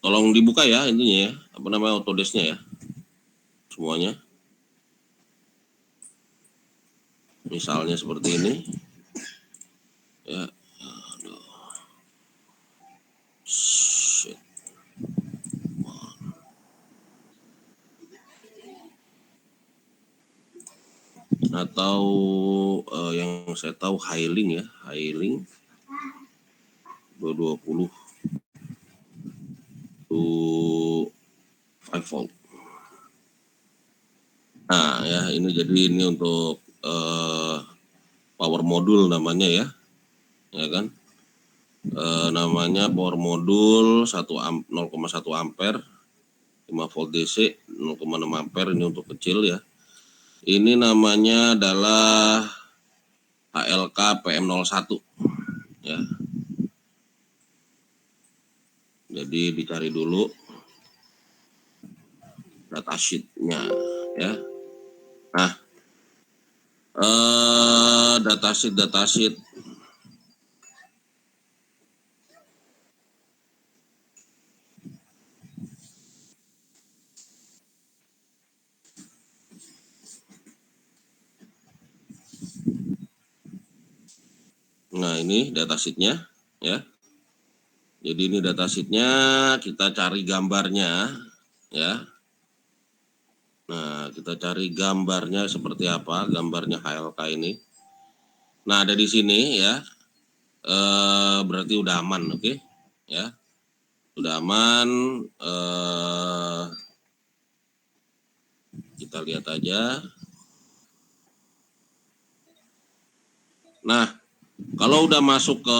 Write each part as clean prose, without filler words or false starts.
Tolong dibuka ya intinya ya, apa namanya Autodesk-nya ya, semuanya. Misalnya seperti ini, ya. Shit. Atau yang saya tahu Highling ya, Highling 220 to 5 volt. Nah ya ini jadi ini untuk power modul namanya ya kan, namanya power modul 0,1 ampere 5 volt DC 0,6 ampere, ini untuk kecil ya. Ini namanya adalah HLK PM01 ya. Jadi dicari dulu datasheet-nya ya. Nah, datasheet. Nah, ini datasheet-nya ya. Jadi ini datasheet-nya, kita cari gambarnya ya. Nah, kita cari gambarnya seperti apa, gambarnya HLK ini. Nah, ada di sini ya. Berarti udah aman, oke? Ya. Udah aman. Kita lihat aja. Nah, kalau udah masuk ke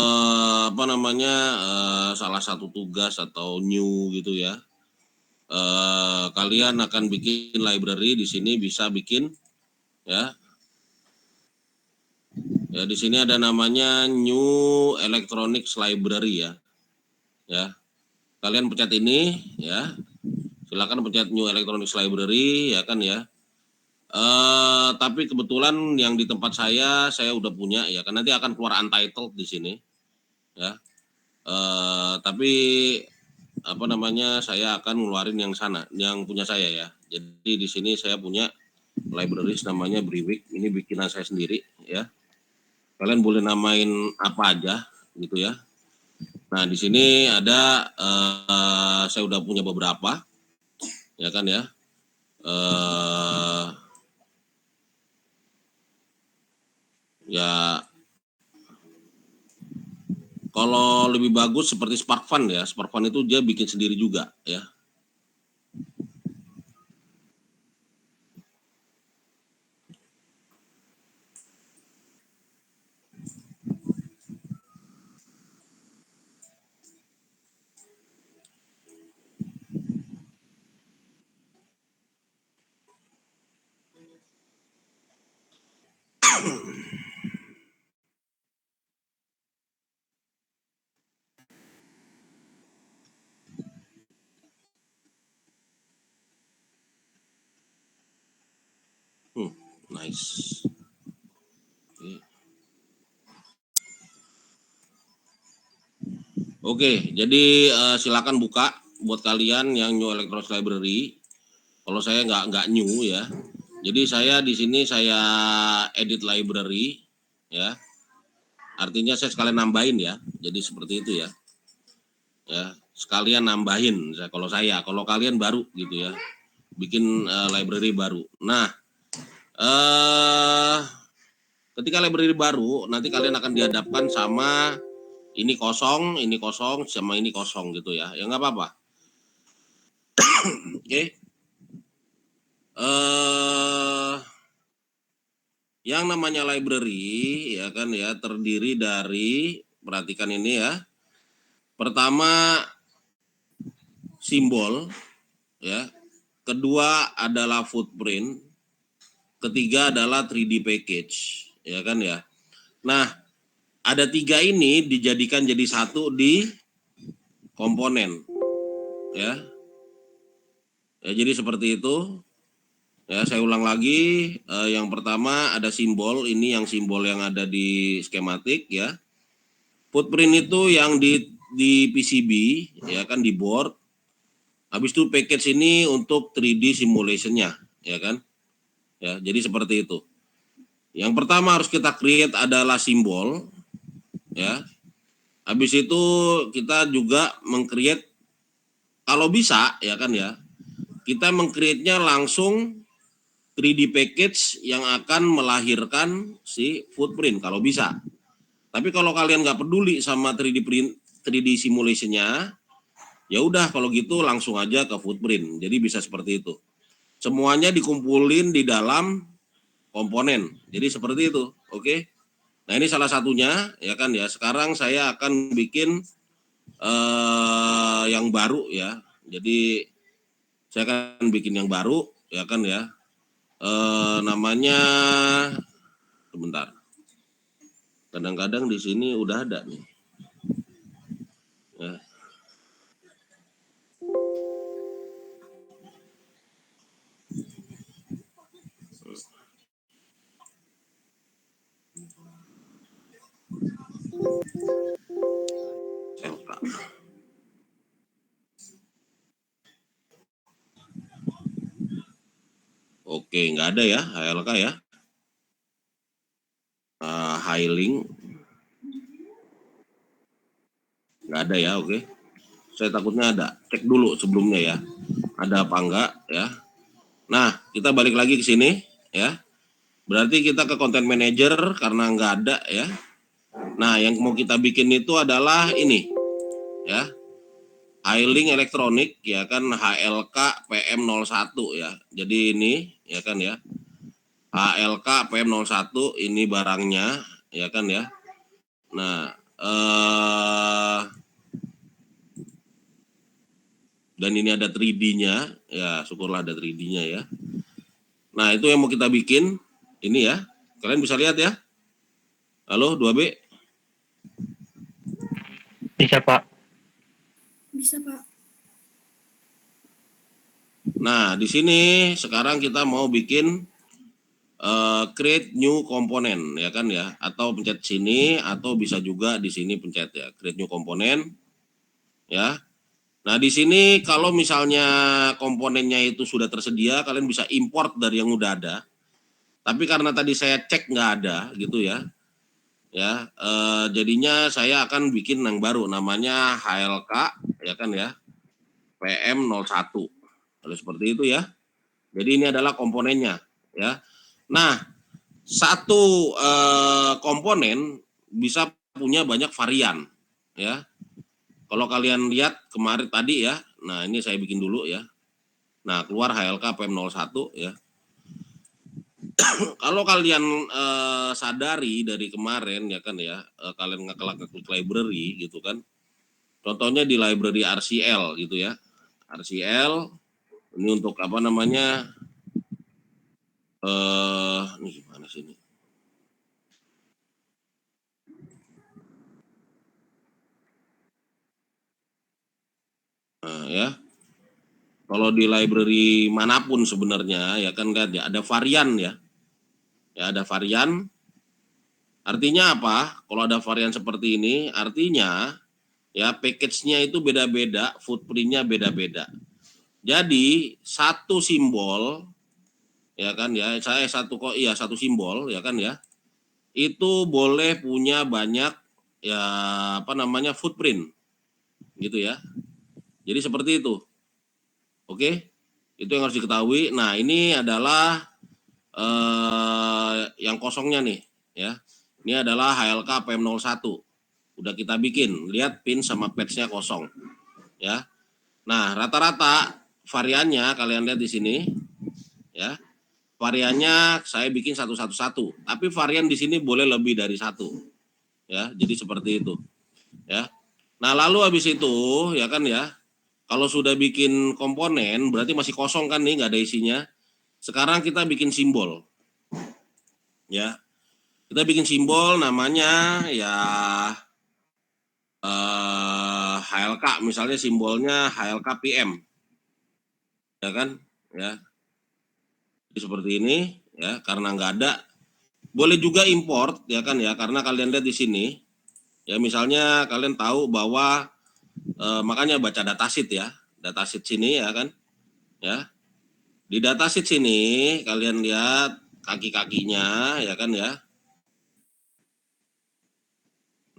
apa namanya salah satu tugas atau new gitu ya, kalian akan bikin library di sini, bisa bikin ya. Ya di sini ada namanya New Electronics Library ya. Ya. Kalian pencet ini ya. Silakan pencet New Electronics Library ya kan ya. Tapi kebetulan yang di tempat saya udah punya ya kan, nanti akan keluar untitled di sini ya. Tapi apa namanya saya akan ngeluarin yang sana, yang punya saya ya. Jadi di sini saya punya libraries namanya Briwick, ini bikinan saya sendiri ya. Kalian boleh namain apa aja gitu ya. Nah di sini ada saya udah punya beberapa ya kan ya. Ya kalau lebih bagus seperti SparkFun ya. SparkFun itu dia bikin sendiri juga ya. Nice. Oke, jadi silakan buka buat kalian yang New Electronics Library. Kalau saya nggak new ya. Jadi saya di sini saya edit library ya. Artinya saya sekalian nambahin ya. Jadi seperti itu ya. Ya, sekalian nambahin. Kalau kalian baru gitu ya. Bikin library baru. Nah, ketika library baru nanti kalian akan dihadapkan sama ini kosong sama ini kosong gitu ya. Ya nggak apa-apa. Oke. Yang namanya library ya kan ya terdiri dari, perhatikan ini ya. Pertama simbol ya. Kedua adalah footprint. Ketiga adalah 3D package ya kan ya. Nah, ada tiga ini dijadikan jadi satu di komponen ya. Ya jadi seperti itu. Ya, saya ulang lagi, yang pertama ada simbol, ini yang simbol yang ada di skematik ya. Footprint itu yang di PCB ya kan, di board. Habis itu package ini untuk 3D simulation-nya, ya kan? Ya, jadi seperti itu. Yang pertama harus kita create adalah simbol, ya. Habis itu kita juga meng-create, kalau bisa, ya kan ya, kita meng-create-nya langsung 3D package yang akan melahirkan si footprint kalau bisa. Tapi kalau kalian nggak peduli sama 3D print, 3D simulation-nya, ya udah kalau gitu langsung aja ke footprint. Jadi bisa seperti itu. Semuanya dikumpulin di dalam komponen. Jadi seperti itu, oke? Nah ini salah satunya, ya kan ya. Sekarang saya akan bikin yang baru ya. Jadi saya akan bikin yang baru, ya kan ya. Namanya, sebentar. Kadang-kadang di sini udah ada nih. Ya. Oke, nggak ada ya HLK ya. Highling nggak ada ya, oke. Saya takutnya ada. Cek dulu sebelumnya ya. Ada apa enggak ya. Nah, kita balik lagi ke sini ya. Berarti kita ke content manager karena nggak ada ya. Nah, yang mau kita bikin itu adalah ini ya. Highling elektronik ya kan, HLK PM01 ya. Jadi ini ya kan ya. HLK PM01 ini barangnya ya kan ya. Nah, dan ini ada 3D-nya ya, syukurlah ada 3D-nya ya. Nah, itu yang mau kita bikin ini ya. Kalian bisa lihat ya. Halo 2B? Bisa, Pak. Bisa, Pak. Nah, di sini sekarang kita mau bikin create new component ya kan ya, atau pencet sini atau bisa juga di sini pencet ya, create new component ya. Nah, di sini kalau misalnya komponennya itu sudah tersedia, kalian bisa import dari yang udah ada. Tapi karena tadi saya cek nggak ada gitu ya. Ya, jadinya saya akan bikin yang baru namanya HLK ya kan ya. PM01. Lalu seperti itu ya. Jadi ini adalah komponennya ya. Nah, satu komponen bisa punya banyak varian ya. Kalau kalian lihat kemarin tadi ya. Nah, ini saya bikin dulu ya. Nah, keluar HLK PM01 ya. Kalau kalian sadari dari kemarin ya kan ya, kalian ngeklik library gitu kan. Contohnya di library RCL gitu ya. RCL ini untuk apa namanya? Nih gimana sih ini? Nah, ya. Kalau di library manapun sebenarnya ya kan lihat ya ada varian ya. Ya ada varian. Artinya apa? Kalau ada varian seperti ini, artinya ya package-nya itu beda-beda, footprint-nya beda-beda. Jadi satu simbol ya kan ya, saya satu simbol ya kan ya. Itu boleh punya banyak ya apa namanya footprint gitu ya. Jadi seperti itu. Oke? Itu yang harus diketahui. Nah, ini adalah yang kosongnya nih ya. Ini adalah HLK PM01. Udah kita bikin. Lihat pin sama patch-nya kosong ya. Nah, rata-rata variannya kalian lihat di sini ya. Variannya saya bikin satu, tapi varian di sini boleh lebih dari satu ya. Jadi seperti itu ya. Nah, lalu habis itu ya kan ya, kalau sudah bikin komponen berarti masih kosong kan nih, nggak ada isinya. Sekarang kita bikin simbol ya. Kita bikin simbol namanya ya HLK, misalnya simbolnya HLK PM ya kan ya. Jadi seperti ini ya, karena nggak ada. Boleh juga import ya kan ya, karena kalian lihat di sini ya, misalnya kalian tahu bahwa makanya baca datasheet ya. datasheet sini ya kan. Ya. Di datasheet sini kalian lihat kaki-kakinya ya kan ya.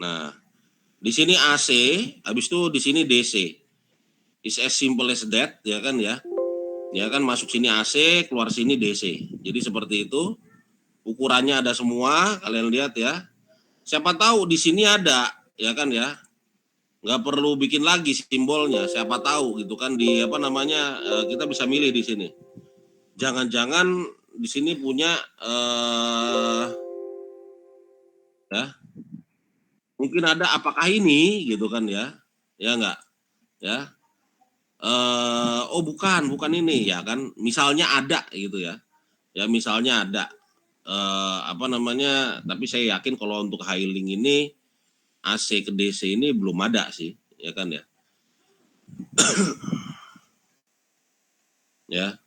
Nah, di sini AC, habis itu di sini DC. Is as simple as that ya kan ya. Ya kan masuk sini AC, keluar sini DC. Jadi seperti itu. Ukurannya ada semua, kalian lihat ya. Siapa tahu di sini ada, ya kan ya. Nggak perlu bikin lagi simbolnya, siapa tahu gitu kan di apa namanya kita bisa milih di sini. Jangan-jangan di sini punya ya mungkin ada apakah ini gitu kan ya enggak ya oh bukan ini ya kan misalnya ada gitu ya misalnya ada apa namanya tapi saya yakin kalau untuk Hailing ini AC ke DC ini belum ada sih ya kan ya ya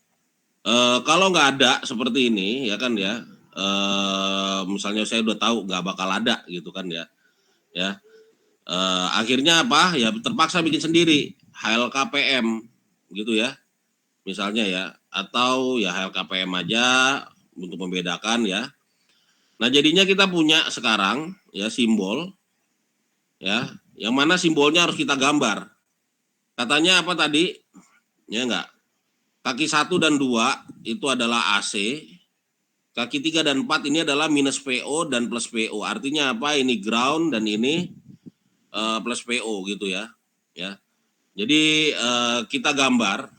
kalau nggak ada seperti ini ya kan ya misalnya saya udah tahu nggak bakal ada gitu kan ya akhirnya apa ya terpaksa bikin sendiri HLKPM gitu ya misalnya ya atau ya HLKPM aja untuk membedakan ya. Nah jadinya kita punya sekarang ya simbol ya yang mana simbolnya harus kita gambar. Katanya apa tadi ya enggak kaki 1 dan 2 itu adalah AC, kaki 3 dan 4 ini adalah minus PO dan plus PO. Artinya apa? Ini ground dan ini plus PO gitu ya. Jadi kita gambar.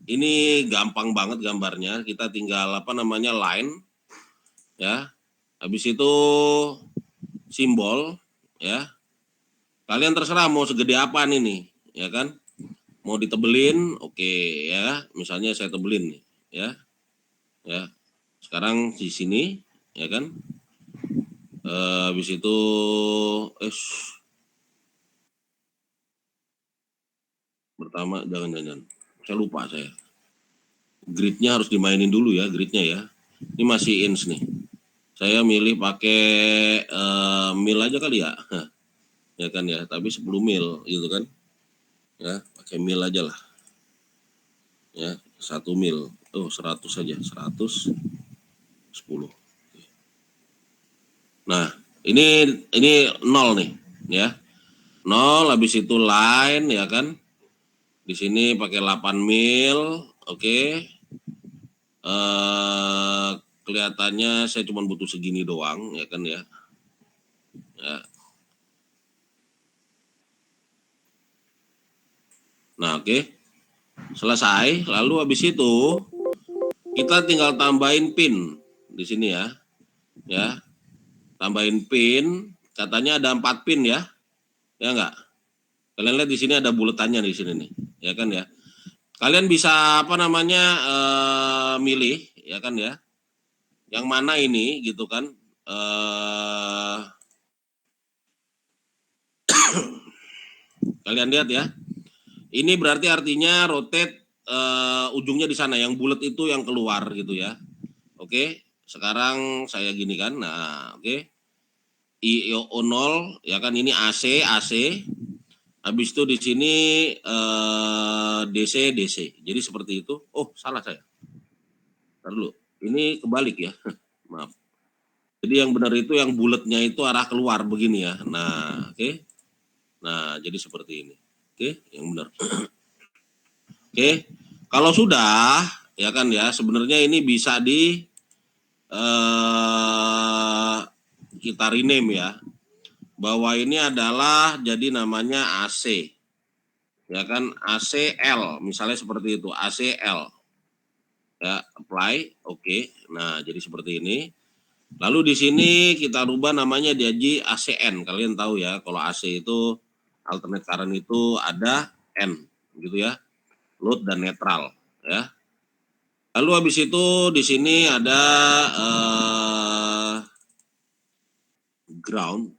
Ini gampang banget gambarnya. Kita tinggal apa namanya line ya. Habis itu simbol ya. Kalian terserah mau segede apa nih ya kan? Mau ditebelin, oke ya. Misalnya saya tebelin nih ya. Sekarang di sini ya kan habis itu pertama jangan saya lupa saya gridnya harus dimainin dulu ya gridnya ya ini masih inch nih saya milih pakai mil aja kali ya ya kan ya tapi 10 mil gitu kan ya pakai mil aja lah ya 1 mil 100 saja 110. Nah, ini 0 nih, ya. 0 habis itu line ya kan. Di sini pakai 8 mil, oke. Kelihatannya saya cuma butuh segini doang ya kan ya. Ya. Nah, oke. Selesai, lalu habis itu kita tinggal tambahin pin di sini ya. Ya. Tambahin pin, katanya ada 4 pin ya. Ya enggak? Kalian lihat di sini ada buletannya di sini nih, ya kan ya. Kalian bisa apa namanya milih, ya kan ya. Yang mana ini gitu kan. Kalian lihat ya. Ini berarti artinya rotate ujungnya di sana, yang bulat itu yang keluar gitu ya. Oke, sekarang saya gini kan. Nah, oke. IO 0 ya kan ini AC. Habis itu di sini DC. Jadi seperti itu. Oh, salah saya. Ntar dulu. Ini kebalik ya. Maaf. Jadi yang benar itu yang bulatnya itu arah keluar begini ya. Nah, oke. Nah, jadi seperti ini. Oke, yang benar. Oke. Kalau sudah ya kan ya, sebenarnya ini bisa di kita rename ya. Bahwa ini adalah jadi namanya AC. Ya kan ACL misalnya seperti itu ACL ya apply oke. Nah jadi seperti ini lalu di sini kita rubah namanya jadi ACN. Kalian tahu ya kalau AC itu alternate current itu ada N gitu ya load dan netral ya. Lalu habis itu di sini ada ground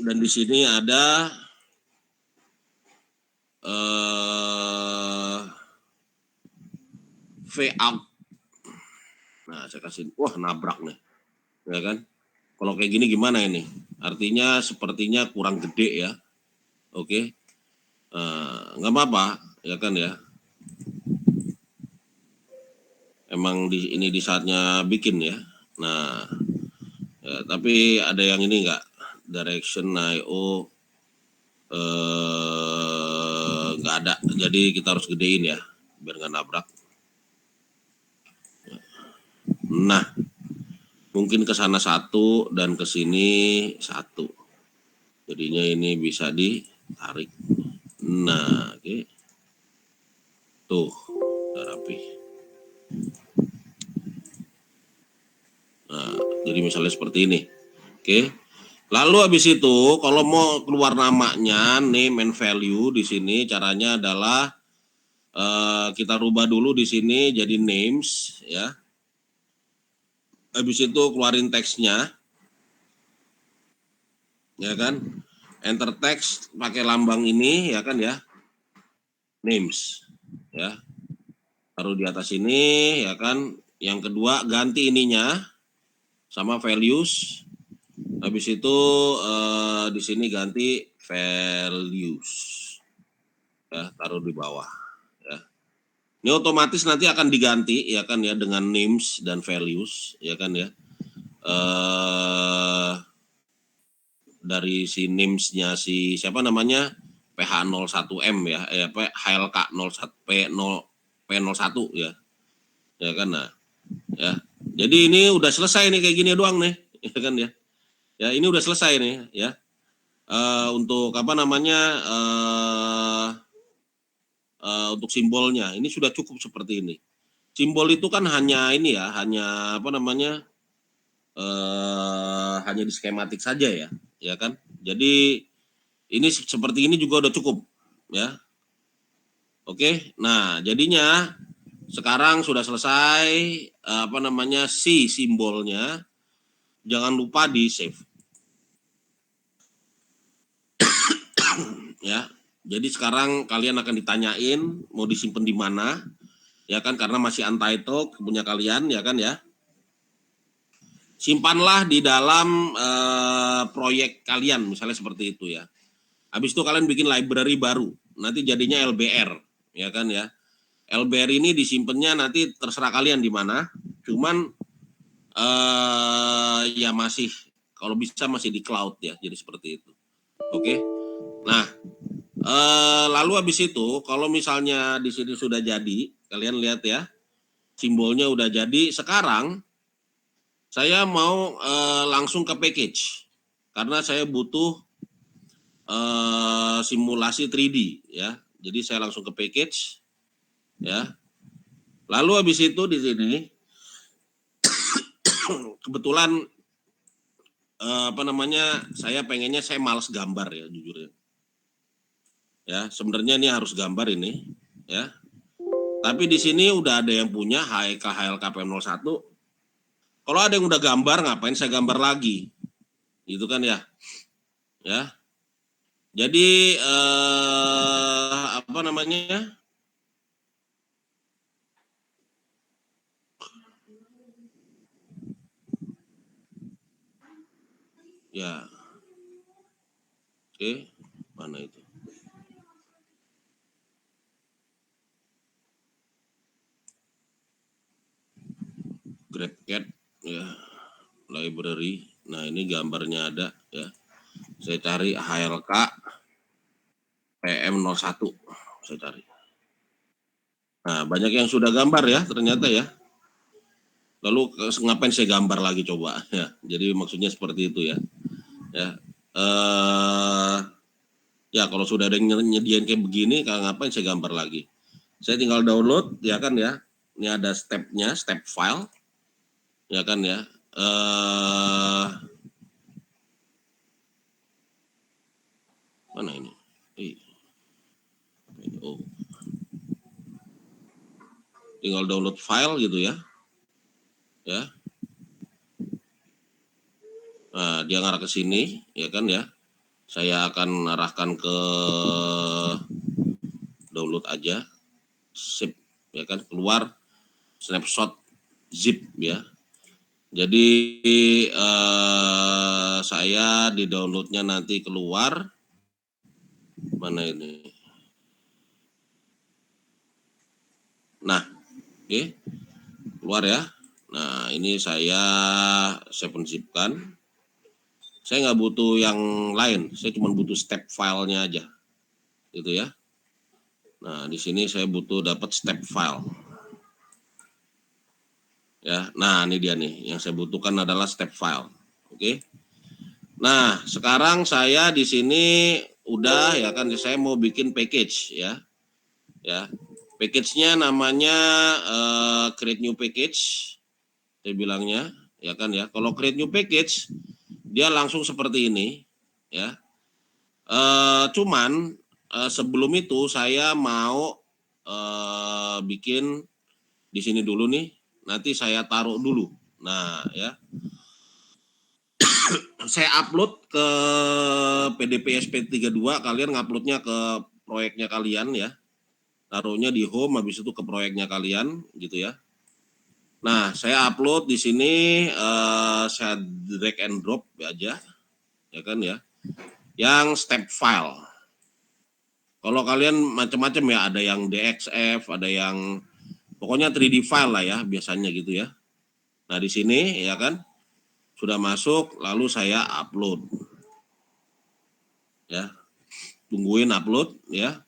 dan di sini ada V out. Nah, saya kasih, wah nabrak nih, ya kan? Kalau kayak gini gimana ini? Artinya sepertinya kurang gede ya, oke? nggak apa-apa, ya kan ya. Emang ini di saatnya bikin ya. Nah, ya, tapi ada yang ini nggak? Direction IO nggak ada. Jadi kita harus gedein ya, biar nggak nabrak. Nah, mungkin ke sana satu dan ke sini satu. Jadinya ini bisa ditarik. Nah, oke. Tuh, udah rapi. Nah, jadi misalnya seperti ini. Oke. Lalu habis itu kalau mau keluar namanya, name and value di sini caranya adalah kita rubah dulu di sini jadi names ya. Habis itu keluarin teksnya. Ya kan? Enter text pakai lambang ini ya kan ya. Names ya. Taruh di atas ini ya kan. Yang kedua ganti ininya sama values. Habis itu di sini ganti values. Ya, taruh di bawah ya. Ini otomatis nanti akan diganti ya kan ya dengan names dan values ya kan ya. Dari si names-nya si siapa namanya PH01M ya, HLK 01 P01 ya. Ya kan nah. Ya. Jadi ini udah selesai nih kayak gini doang nih, ya kan ya. Ya, ini udah selesai nih ya. Untuk apa namanya untuk simbolnya ini sudah cukup seperti ini. Simbol itu kan hanya ini ya, hanya apa namanya hanya di skematik saja ya kan. Jadi ini seperti ini juga udah cukup ya. Oke, nah jadinya sekarang sudah selesai apa namanya si simbolnya, jangan lupa di save ya. Jadi sekarang kalian akan ditanyain mau disimpan di mana ya kan karena masih untitled punya kalian ya kan ya. Simpanlah di dalam proyek kalian misalnya seperti itu ya. Habis itu kalian bikin library baru, nanti jadinya LBR ya kan ya. LBR ini disimpannya nanti terserah kalian di mana, cuman ya masih kalau bisa masih di cloud ya, jadi seperti itu. Oke. Nah, lalu habis itu kalau misalnya di sini sudah jadi, kalian lihat ya, simbolnya udah jadi. Sekarang saya mau langsung ke package karena saya butuh simulasi 3D ya. Jadi saya langsung ke package ya. Lalu habis itu di sini kebetulan apa namanya saya pengennya saya malas gambar ya jujur ya. Ya, sebenarnya ini harus gambar ini ya. Tapi di sini udah ada yang punya HLK PM01. Kalau ada yang udah gambar ngapain saya gambar lagi? Gitu kan ya. Ya. Jadi apa namanya? Ya. Oke, mana itu? GrabCAD ya. Library. Nah, ini gambarnya ada ya. Saya cari HLK PM01. Saya cari. Nah, banyak yang sudah gambar ya ternyata ya. Lalu ngapain saya gambar lagi coba ya. Jadi maksudnya seperti itu ya. Ya. Ya kalau sudah ada yang nyediain kayak begini, ngapain saya gambar lagi? Saya tinggal download ya kan ya. Ini ada stepnya, step file. Ya kan ya. Mana ini? Oh. Tinggal download file gitu ya. Ya. Nah, dia ngarah ke sini, ya kan ya. Saya akan arahkan ke download aja, zip, ya kan, keluar snapshot zip ya. Jadi saya di downloadnya nanti keluar mana ini? Nah, oke, keluar ya. Nah, ini saya zipkan. Saya nggak butuh yang lain, saya cuma butuh step filenya aja, gitu ya. Nah, di sini saya butuh dapat step file. Ya, nah ini dia nih, yang saya butuhkan adalah step file. Oke. Nah, sekarang saya di sini udah ya kan, saya mau bikin package ya. Ya. Package-nya namanya create new package. Saya bilangnya, ya kan ya. Kalau create new package, dia langsung seperti ini, ya. Cuman sebelum itu saya mau bikin di sini dulu nih. Nanti saya taruh dulu. Nah, ya. Saya upload ke PDP SP32, kalian nguploadnya ke proyeknya kalian ya. Taruhnya di home, habis itu ke proyeknya kalian gitu ya. Nah, saya upload di sini, saya drag and drop aja, ya kan ya. Yang step file. Kalau kalian macam-macam ya, ada yang DXF, ada yang pokoknya 3D file lah ya, biasanya gitu ya. Nah, di sini ya kan sudah masuk, lalu saya upload. Ya. Tungguin upload ya.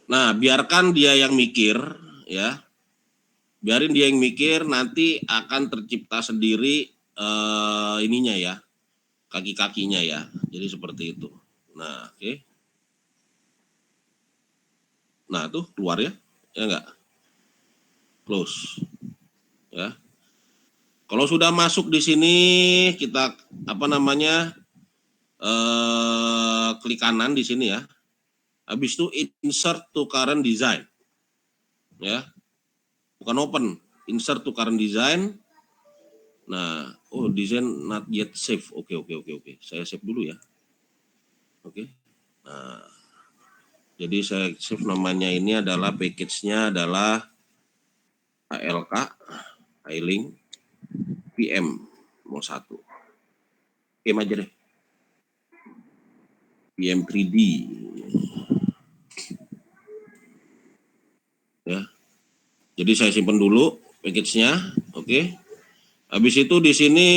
Nah, biarkan dia yang mikir ya. Biarin dia yang mikir, nanti akan tercipta sendiri ininya ya. Kaki-kakinya ya. Jadi seperti itu. Nah, oke. Nah, tuh keluar ya. Ya enggak? Close. Ya. Kalau sudah masuk di sini, kita apa namanya? Klik kanan di sini ya. Habis itu insert to current design. Ya. Bukan open, insert to current design. Nah, oh design not yet save. Oke. Saya save dulu ya. Oke. Nah, jadi saya save namanya ini adalah package-nya adalah ALK, Highling, PM 01. PM aja deh. PM 3D. Ya. Jadi saya simpan dulu package-nya. Oke. Habis itu di sini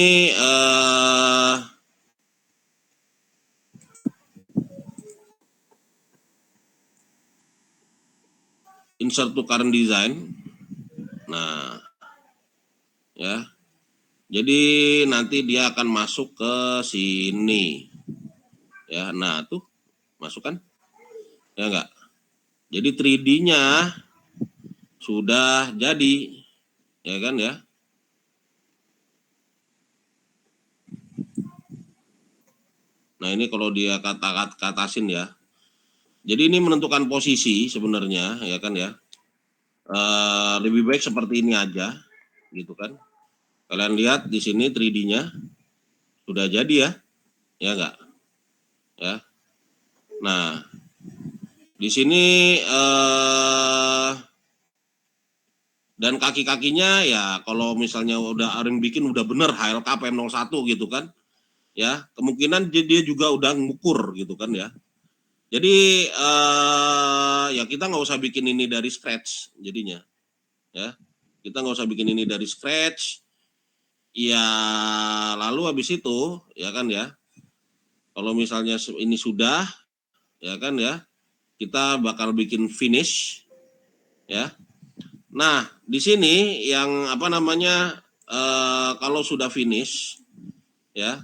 insert to current design. Nah, ya. Jadi nanti dia akan masuk ke sini. Ya, nah tuh masuk kan? Ya enggak? Jadi 3D-nya sudah jadi, ya kan ya? Nah, ini kalau dia katasin ya. Jadi ini menentukan posisi sebenarnya, ya kan ya? Lebih baik seperti ini aja, gitu kan? Kalian lihat di sini 3D-nya sudah jadi ya, ya enggak? Ya. Nah, di sini dan kaki-kakinya ya kalau misalnya udah Aring bikin udah bener HLK PM01 gitu kan. Ya, kemungkinan dia juga udah ngukur gitu kan ya. Jadi ya kita nggak usah bikin ini dari scratch jadinya. Ya. Kita nggak usah bikin ini dari scratch. Ya, lalu habis itu ya kan ya. Kalau misalnya ini sudah ya kan ya, kita bakal bikin finish ya. Nah, di sini yang apa namanya kalau sudah finish ya,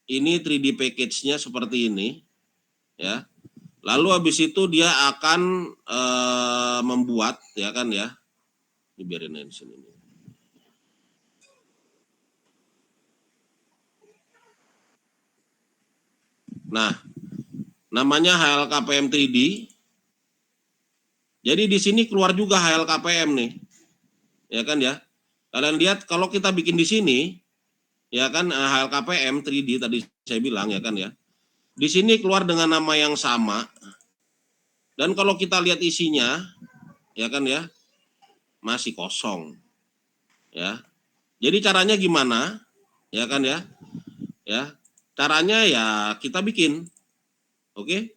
ini 3D package-nya seperti ini ya. Lalu habis itu dia akan membuat ya kan ya. Ini biarin di sini. Nah, namanya HLKPM 3D. Jadi di sini keluar juga HLKPM nih. Ya kan ya. Kalian lihat kalau kita bikin di sini ya kan HLKPM 3D tadi saya bilang ya kan ya. Di sini keluar dengan nama yang sama. Dan kalau kita lihat isinya ya kan ya masih kosong. ya. Jadi caranya gimana? Ya kan ya? Ya. Caranya ya kita bikin. Oke?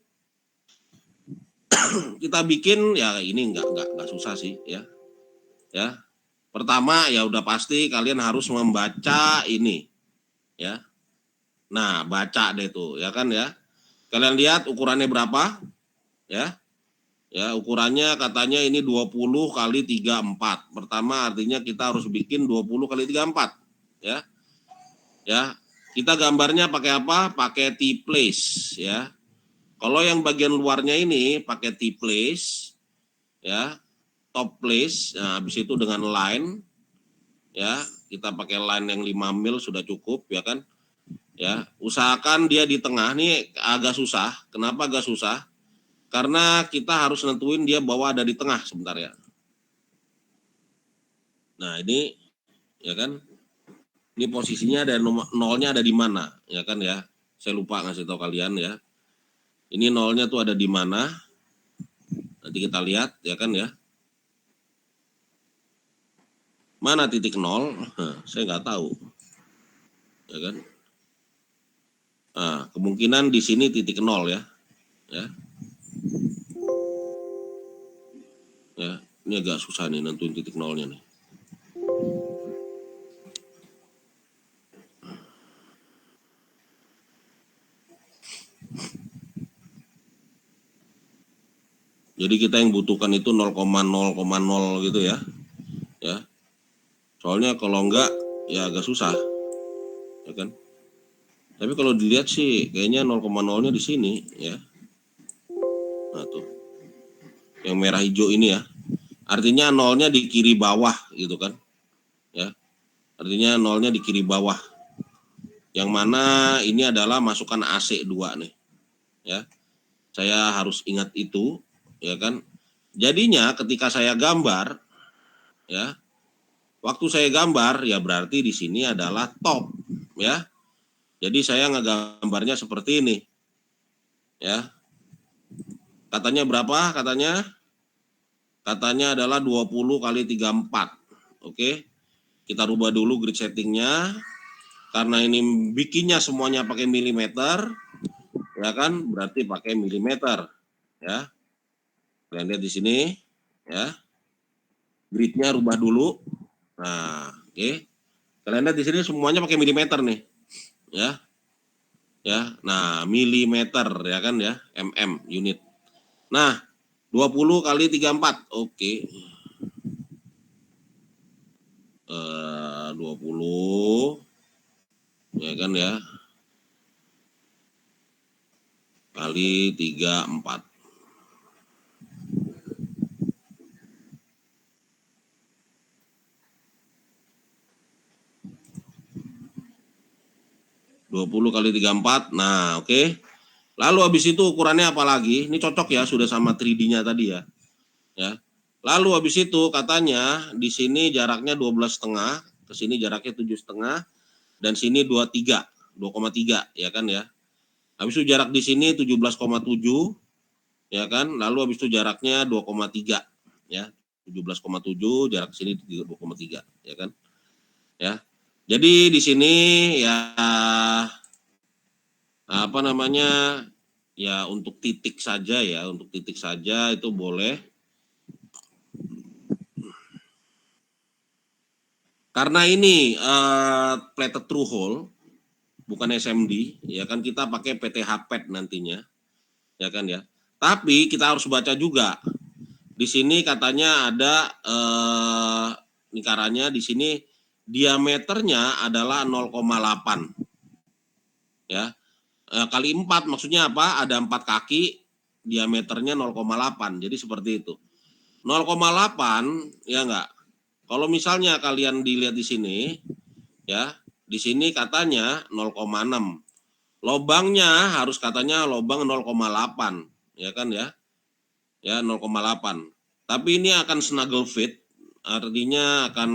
Kita bikin ya ini enggak susah sih ya. Ya. Pertama ya udah pasti kalian harus membaca ini ya. Nah, baca deh tuh ya kan ya. Kalian lihat ukurannya berapa? Ya. Ya, ukurannya katanya ini 20 kali 34. Pertama artinya kita harus bikin 20 kali 34 ya. Ya. Kita gambarnya pakai apa? Pakai T-place ya. Kalau yang bagian luarnya ini pakai T-place ya, top place. Nah, habis itu dengan line ya, kita pakai line yang 5 mil sudah cukup ya kan. Ya, usahakan dia di tengah nih agak susah. Kenapa agak susah? Karena kita harus nentuin dia bahwa ada di tengah sebentar ya. Nah, ini ya kan. Ini posisinya ada nolnya ada di mana, ya kan ya. Saya lupa ngasih tahu kalian ya. Ini nolnya tuh ada di mana? Nanti kita lihat ya kan ya. Mana titik nol? Saya nggak tahu. Ya kan? Nah, kemungkinan di sini titik nol ya. Ya. Ya, ini agak susah nih nentuin titik nolnya nih. Jadi kita yang butuhkan itu 0,0,0 gitu ya. Ya. Soalnya kalau enggak ya agak susah. Ya kan? Tapi kalau dilihat sih kayaknya 0,0-nya di sini ya. Nah, tuh. Yang merah hijau ini ya. Artinya nolnya di kiri bawah gitu kan. Ya. Artinya nolnya di kiri bawah. Yang mana ini adalah masukan AC2 nih. Ya. Saya harus ingat itu, ya kan? Jadinya ketika saya gambar ya, waktu saya gambar ya berarti di sini adalah top ya. Jadi saya ngegambarnya seperti ini. Ya. Katanya berapa? Katanya adalah 20 kali 34. Oke. Kita rubah dulu grid settingnya. Karena ini bikinnya semuanya pakai milimeter, ya kan? Berarti pakai milimeter, ya. Kalian lihat di sini, ya. Gridnya rubah dulu. Nah, oke. Kalian lihat di sini semuanya pakai milimeter nih, ya. Ya, nah milimeter ya kan ya, mm unit. Nah, 20 kali 34, oke. 20 ya kan ya, kali 34. 20 kali 34. Nah, oke. Lalu habis itu ukurannya apa lagi? Ini cocok ya sudah sama 3D-nya tadi ya. Ya. Lalu habis itu katanya di sini jaraknya 12,5, ke sini jaraknya 7,5 dan sini 2,3 ya kan ya. Habis itu jarak di sini 17,7 ya kan. Lalu habis itu jaraknya 2,3 ya. 17,7 jarak sini 2,3 ya kan. Ya. Jadi di sini ya apa namanya ya untuk titik saja ya, untuk titik saja itu boleh. Karena ini plated through hole bukan SMD ya kan, kita pakai PTH pad nantinya ya kan ya. Tapi kita harus baca juga. Di sini katanya ada lingkarannya di sini diameternya adalah 0,8 ya. Kali 4 maksudnya apa? Ada 4 kaki, diameternya 0,8. Jadi seperti itu. 0,8 ya enggak. Kalau misalnya kalian dilihat di sini ya, di sini katanya 0,6. Lobangnya harus katanya lobang 0,8 ya kan ya. Ya 0,8. Tapi ini akan snuggle fit, artinya akan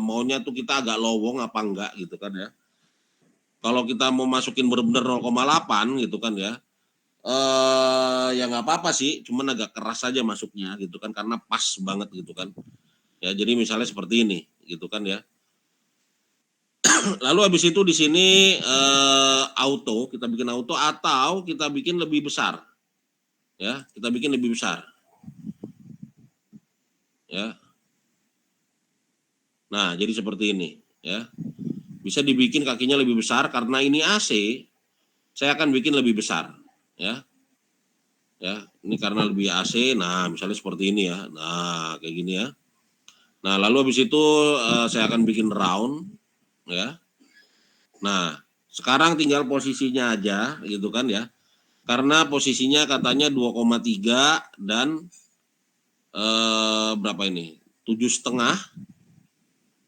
maunya tuh kita agak lowong apa enggak gitu kan ya. Kalau kita mau masukin benar-benar 0,8 gitu kan ya. Ya nggak apa-apa sih, cuman agak keras saja masuknya gitu kan karena pas banget gitu kan. Ya jadi misalnya seperti ini gitu kan ya. Lalu habis itu di sini auto, kita bikin auto atau kita bikin lebih besar. Ya, kita bikin lebih besar. Ya. Nah, jadi seperti ini, ya. Bisa dibikin kakinya lebih besar karena ini AC, saya akan bikin lebih besar, ya. Ya, ini karena lebih AC. Nah, misalnya seperti ini ya. Nah, kayak gini ya. Nah, lalu habis itu saya akan bikin round, ya. Nah, sekarang tinggal posisinya aja gitu kan ya. Karena posisinya katanya 2,3 dan berapa ini? 7,5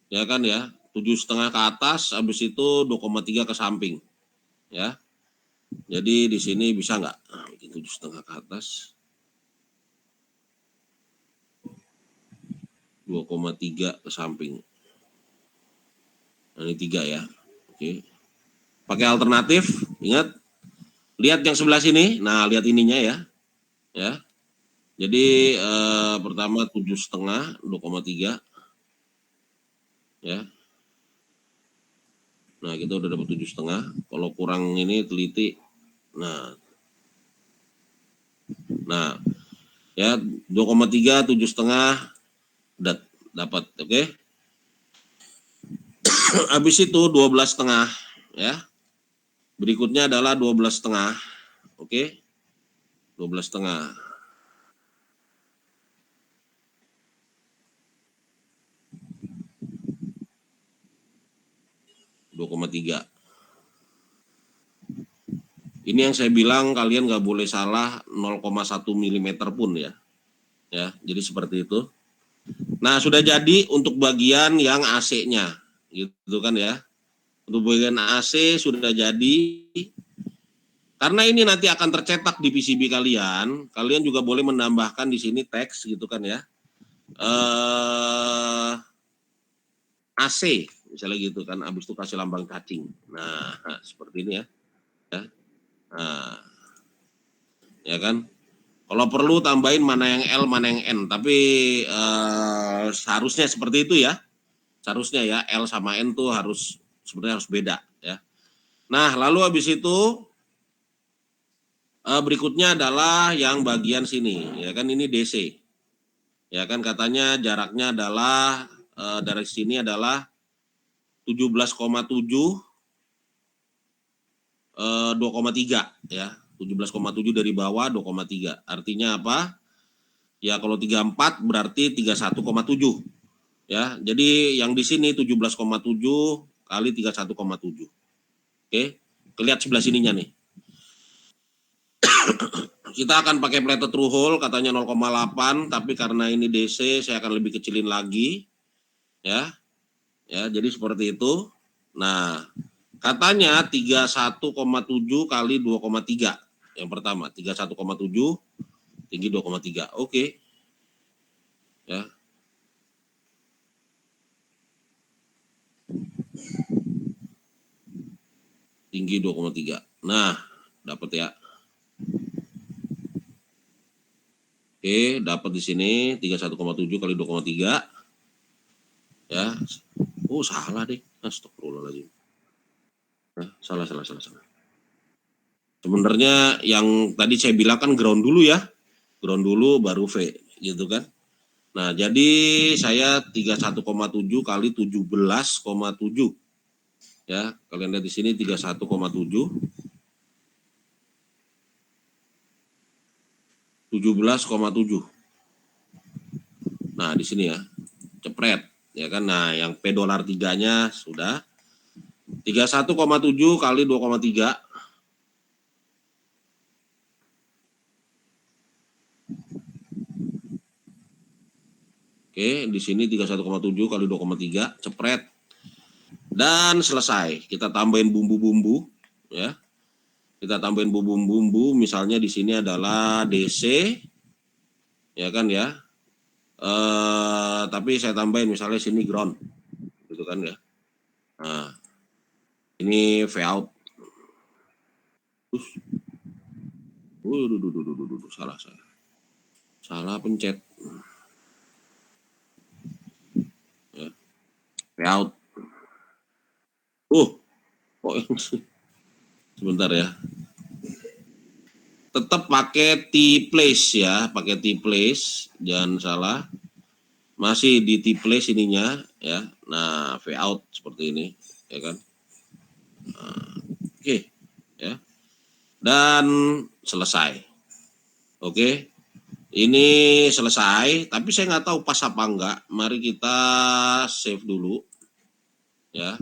ya kan ya. 7,5 ke atas, habis itu 2,3 ke samping ya. Jadi di sini bisa nggak? Nah, bikin 7,5 ke atas. 2,3 ke samping. Nah, ini 3 ya. Oke. Pakai alternatif, ingat. Lihat yang sebelah sini. Nah, lihat ininya ya. Ya. Jadi pertama 7,5, 2,3 ya. Nah, kita udah dapat 7,5. Kalau kurang ini teliti. Nah, ya 2,3, 7,5 dapat, oke. Habis itu 12,5 ya. Berikutnya adalah 12,5. Oke. 12,5. 2,3. Ini yang saya bilang kalian nggak boleh salah 0,1 mm pun ya. Ya, jadi seperti itu. Nah, sudah jadi untuk bagian yang AC-nya, gitu kan ya. Untuk bagian AC sudah jadi. Karena ini nanti akan tercetak di PCB kalian, kalian juga boleh menambahkan di sini teks gitu kan ya. AC misalnya gitu kan, habis itu kasih lambang cacing. Nah, seperti ini ya. Nah, ya kan. Kalau perlu tambahin mana yang L, mana yang N, tapi seharusnya seperti itu ya. Seharusnya ya L sama N tuh harus sebenarnya harus beda ya. Nah, lalu habis itu berikutnya adalah yang bagian sini ya kan, ini DC. Ya kan katanya jaraknya adalah dari sini adalah 17,7 2,3 ya. 17,7 dari bawah 2,3. Artinya apa? Ya kalau 34 berarti 31,7 ya. Jadi yang di sini 17,7 kali 31,7. Oke. Lihat sebelah sininya nih. Kita akan pakai plate true hole katanya 0,8, tapi karena ini DC saya akan lebih kecilin lagi ya. Ya, jadi seperti itu. Nah, katanya 31,7 kali 2,3. Yang pertama 31,7 tinggi 2,3. Oke. Ya. Tinggi 2,3. Nah, dapat ya. Oke, dapat di sini 31,7 kali 2,3. Ya. Oh, salah deh. Astagfirullahaladzim. Nah, salah. Sebenarnya yang tadi saya bilang kan ground dulu ya. Ground dulu baru V, gitu kan. Nah, jadi saya 31,7 kali 17,7. Ya, kalian lihat di sini 31,7. 17,7. Nah, di sini ya. Cepret, ya kan. Nah, yang P dolar 3-nya sudah 31,7 kali 2,3. Oke, di sini 31,7 kali 2,3, cepret. Dan selesai. Kita tambahin bumbu-bumbu ya. Kita tambahin bumbu-bumbu, misalnya di sini adalah DC ya kan ya. Tapi saya tambahin misalnya sini ground gitu kan ya. Nah, ini V out. Salah pencet. Ya. payout. Kok sebentar ya. Tetap pakai T-place ya, pakai T-place, jangan salah. Masih di T-place ininya ya. Nah, payout seperti ini, ya kan. Nah, oke, ya. Dan selesai. Oke. Ini selesai, tapi saya nggak tahu pas apa enggak. Mari kita save dulu, ya,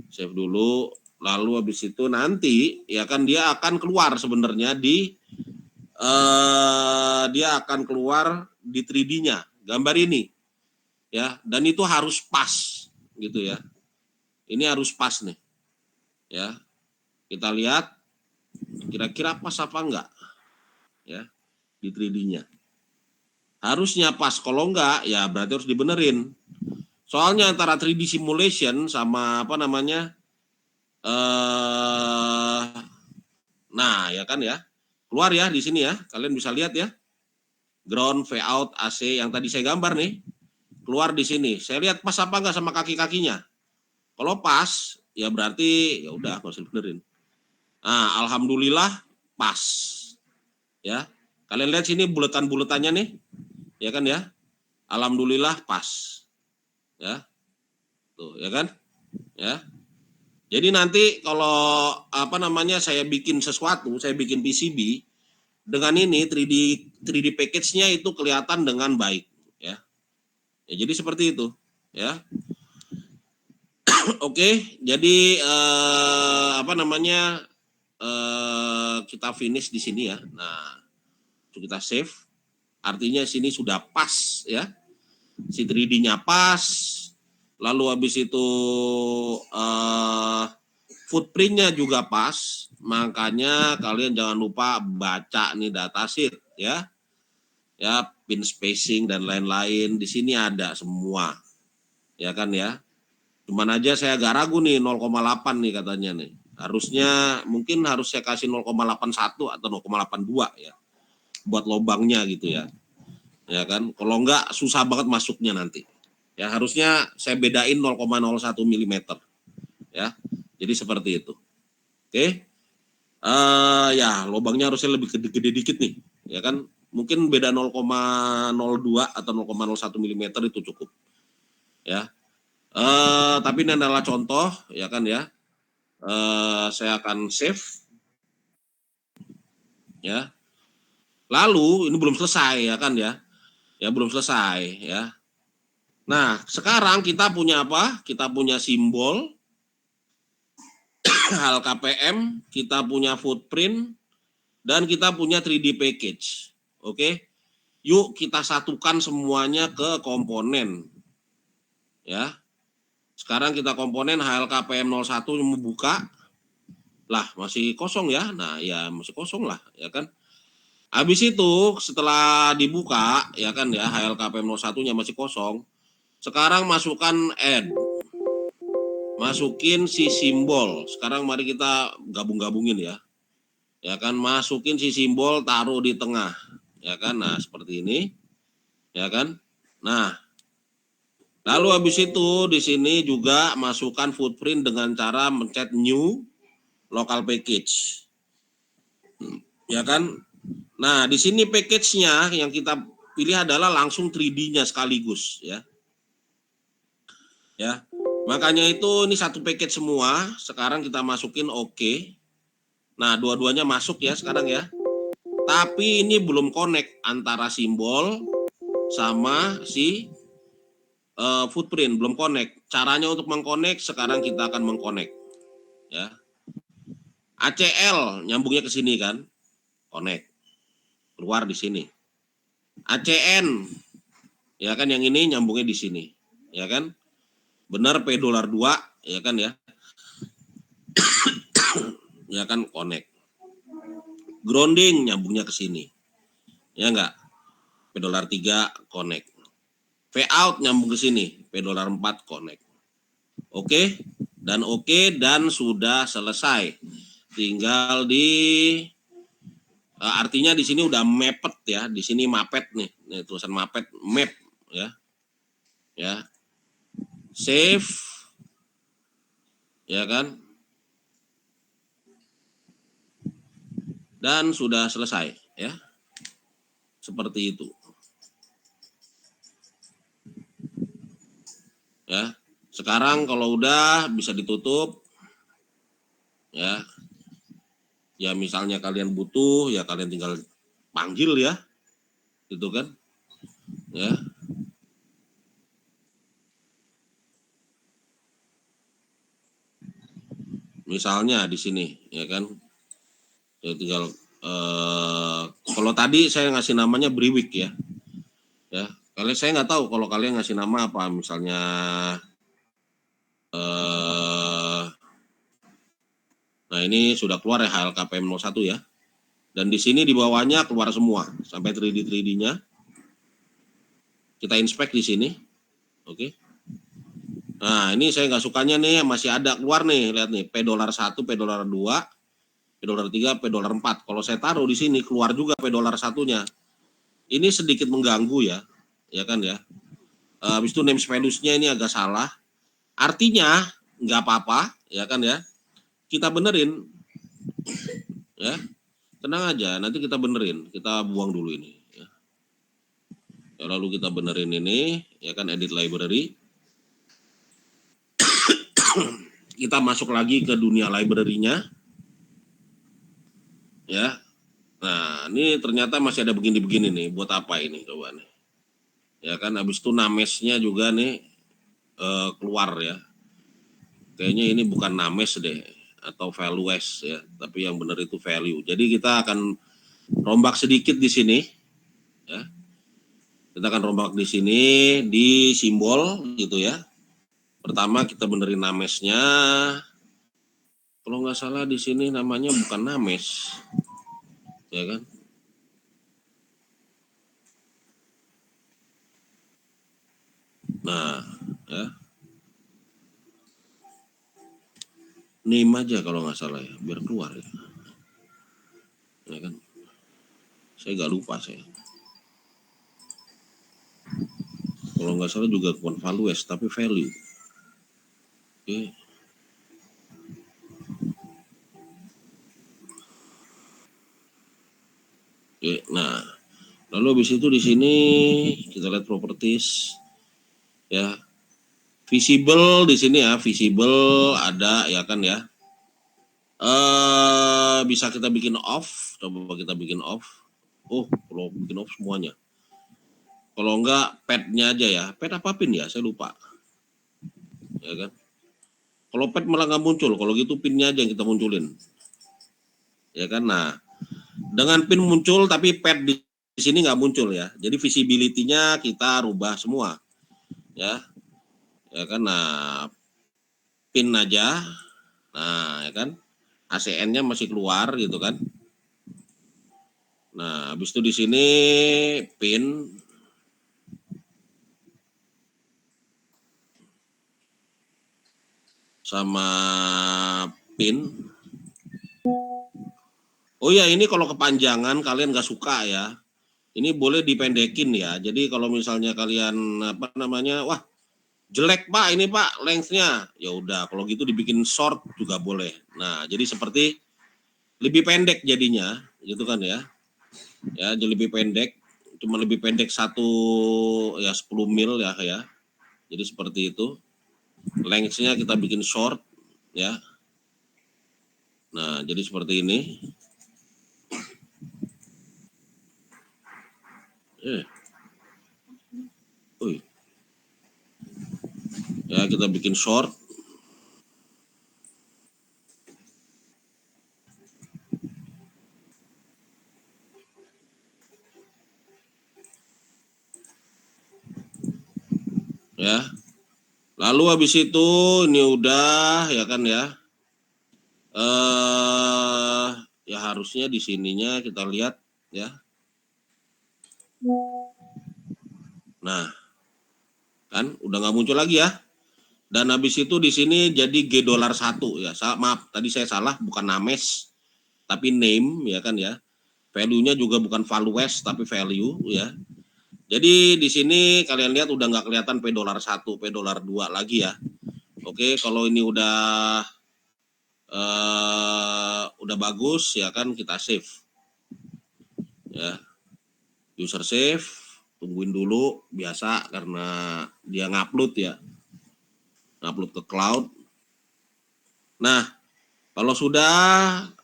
save dulu. Lalu habis itu nanti, ya kan dia akan keluar sebenarnya dia akan keluar di 3D-nya, gambar ini, ya. Dan itu harus pas, gitu ya. Ini harus pas nih, ya. Kita lihat, kira-kira pas apa enggak, ya, di 3D-nya. Harusnya pas, kalau enggak ya berarti harus dibenerin. Soalnya antara 3D simulation sama apa namanya, nah ya kan ya, keluar ya di sini ya, kalian bisa lihat ya, ground, layout, AC yang tadi saya gambar nih, keluar di sini. Saya lihat pas apa enggak sama kaki-kakinya. Kalau pas, ya berarti ya udah nggak usah benerin. Nah, alhamdulillah pas, ya. Kalian lihat sini buletan-buletannya nih, ya kan ya. Alhamdulillah pas, ya. Tuh, ya kan? Ya. Jadi nanti kalau apa namanya saya bikin sesuatu, saya bikin PCB dengan ini 3D package-nya itu kelihatan dengan baik, ya. Ya jadi seperti itu, ya. Oke, jadi apa namanya kita finish di sini ya. Nah, kita save. Artinya sini sudah pas ya. Si 3D-nya pas. Lalu habis itu footprint-nya juga pas. Makanya kalian jangan lupa baca nih datasheet ya. Ya, pin spacing dan lain-lain di sini ada semua. Ya kan ya. Cuman aja saya agak ragu nih 0,8 nih katanya nih. Harusnya mungkin harus saya kasih 0,81 atau 0,82 ya. Buat lobangnya gitu ya. Ya kan? Kalau enggak susah banget masuknya nanti. Ya harusnya saya bedain 0,01 mm. Ya. Jadi seperti itu. Oke. Ya, lubangnya harusnya lebih gede-gede dikit nih. Ya kan? Mungkin beda 0,02 atau 0,01 mm itu cukup. Ya. Tapi ini adalah contoh, ya kan ya. Saya akan save, ya. Lalu ini belum selesai, ya kan ya. Ya belum selesai, ya. Nah, sekarang kita punya apa? Kita punya simbol HLKPM, kita punya footprint, dan kita punya 3D package. Oke. Yuk kita satukan semuanya ke komponen. Ya. Sekarang kita komponen HLKPM 01 membuka. Lah, masih kosong ya. Nah, ya masih kosong lah, ya kan? Habis itu setelah dibuka, ya kan ya, HLKPM 01-nya masih kosong. Sekarang masukkan add. Masukin si simbol. Sekarang mari kita gabung-gabungin ya. Ya kan, masukin si simbol, taruh di tengah. Ya kan, nah seperti ini. Ya kan. Nah, lalu habis itu di sini juga masukkan footprint dengan cara mencet new local package. Ya kan. Nah, di sini package-nya yang kita pilih adalah langsung 3D-nya sekaligus ya. Ya. Makanya itu ini satu package semua. Sekarang kita masukin oke. Nah, dua-duanya masuk ya sekarang ya. Tapi ini belum connect antara simbol sama si footprint, belum connect. Caranya untuk mengconnect sekarang kita akan mengconnect. Ya. ACL nyambungnya ke sini kan. Connect. Keluar di sini. ACN ya kan, yang ini nyambungnya di sini. Ya kan? Benar $2 ya kan ya. Ya kan, connect. Grounding nyambungnya ke sini. Ya enggak? $3 connect. Payout nyambung ke sini, $4 connect. Oke, dan sudah selesai. Tinggal di artinya di sini udah mapped ya, di sini mapet nih tulisan mapet, map ya. Ya. save, ya kan, dan sudah selesai, ya, seperti itu, ya. Sekarang kalau udah bisa ditutup, ya, ya misalnya kalian butuh, ya kalian tinggal panggil ya, gitu kan, ya. Misalnya di sini, ya kan, ya tinggal kalau tadi saya ngasih namanya Briwik ya, ya. Kalau saya nggak tahu kalau kalian ngasih nama apa, misalnya nah ini sudah keluar ya HLKPM 01 ya, dan di sini di bawahnya keluar semua sampai 3D-nya. Kita inspek di sini, oke. Nah ini saya nggak sukanya nih masih ada keluar nih, lihat nih $1, $2, $3, $4. Kalau saya taruh di sini keluar juga $1-nya. Ini sedikit mengganggu ya kan ya. Habis itu names values-nya ini agak salah. Artinya nggak apa-apa, ya kan ya. Kita benerin, ya. Tenang aja, nanti kita benerin. Kita buang dulu ini. Ya. Lalu kita benerin ini, ya kan, edit library. Kita masuk lagi ke dunia library-nya, ya. Nah, ini ternyata masih ada begini-begini nih. Buat apa ini coba nih? Ya kan, habis itu namesnya juga nih keluar ya. Kayaknya ini bukan names deh atau values ya, tapi yang benar itu value. Jadi kita akan rombak sedikit di sini, ya. Kita akan rombak di sini di simbol gitu ya. Pertama kita benerin namesnya. Kalau nggak salah di sini namanya bukan names, ya kan? Nah, ya. Name aja kalau nggak salah ya, biar keluar ya. Ya kan? Saya nggak lupa saya. Kalau nggak salah juga bukan values tapi value. Oke. Oke, nah, lalu habis itu di sini kita lihat properties, ya, visible di sini ya, visible ada ya kan ya. Bisa kita bikin off, coba kita bikin off. Oh, kalau bikin off semuanya. Kalau enggak pet-nya aja ya, pet apa pin ya, saya lupa, ya kan. Kalau pet malah nggak muncul, kalau gitu pinnya aja yang kita munculin, ya kan. Nah, dengan pin muncul tapi pet di sini nggak muncul ya. Jadi visibility-nya kita rubah semua, ya kan. Nah, pin aja, nah ya kan, ACN-nya masih keluar gitu kan. Nah, habis itu di sini pin sama pin. Oh ya, ini kalau kepanjangan kalian nggak suka ya, ini boleh dipendekin ya. Jadi kalau misalnya kalian apa namanya, wah jelek pak ini pak lengthnya, ya udah kalau gitu dibikin short juga boleh. Nah jadi seperti lebih pendek jadinya gitu kan ya, jadi lebih pendek, cuma lebih pendek 10 mil ya, jadi seperti itu. Lengthnya kita bikin short ya. Nah jadi seperti ini. Ya kita bikin short. Ya. Lalu habis itu ini udah ya kan ya. Ya harusnya di sininya kita lihat ya. Nah, kan udah nggak muncul lagi ya. Dan habis itu di sini jadi $1 ya. Maaf, tadi saya salah, bukan names tapi name ya kan ya. Value-nya juga bukan values tapi value ya. Jadi di sini kalian lihat udah nggak kelihatan P$1, P$2 lagi ya. Oke, kalau ini udah bagus ya kan, kita save. Ya. User save, tungguin dulu biasa karena dia ngupload ya. Ngupload ke cloud. Nah, kalau sudah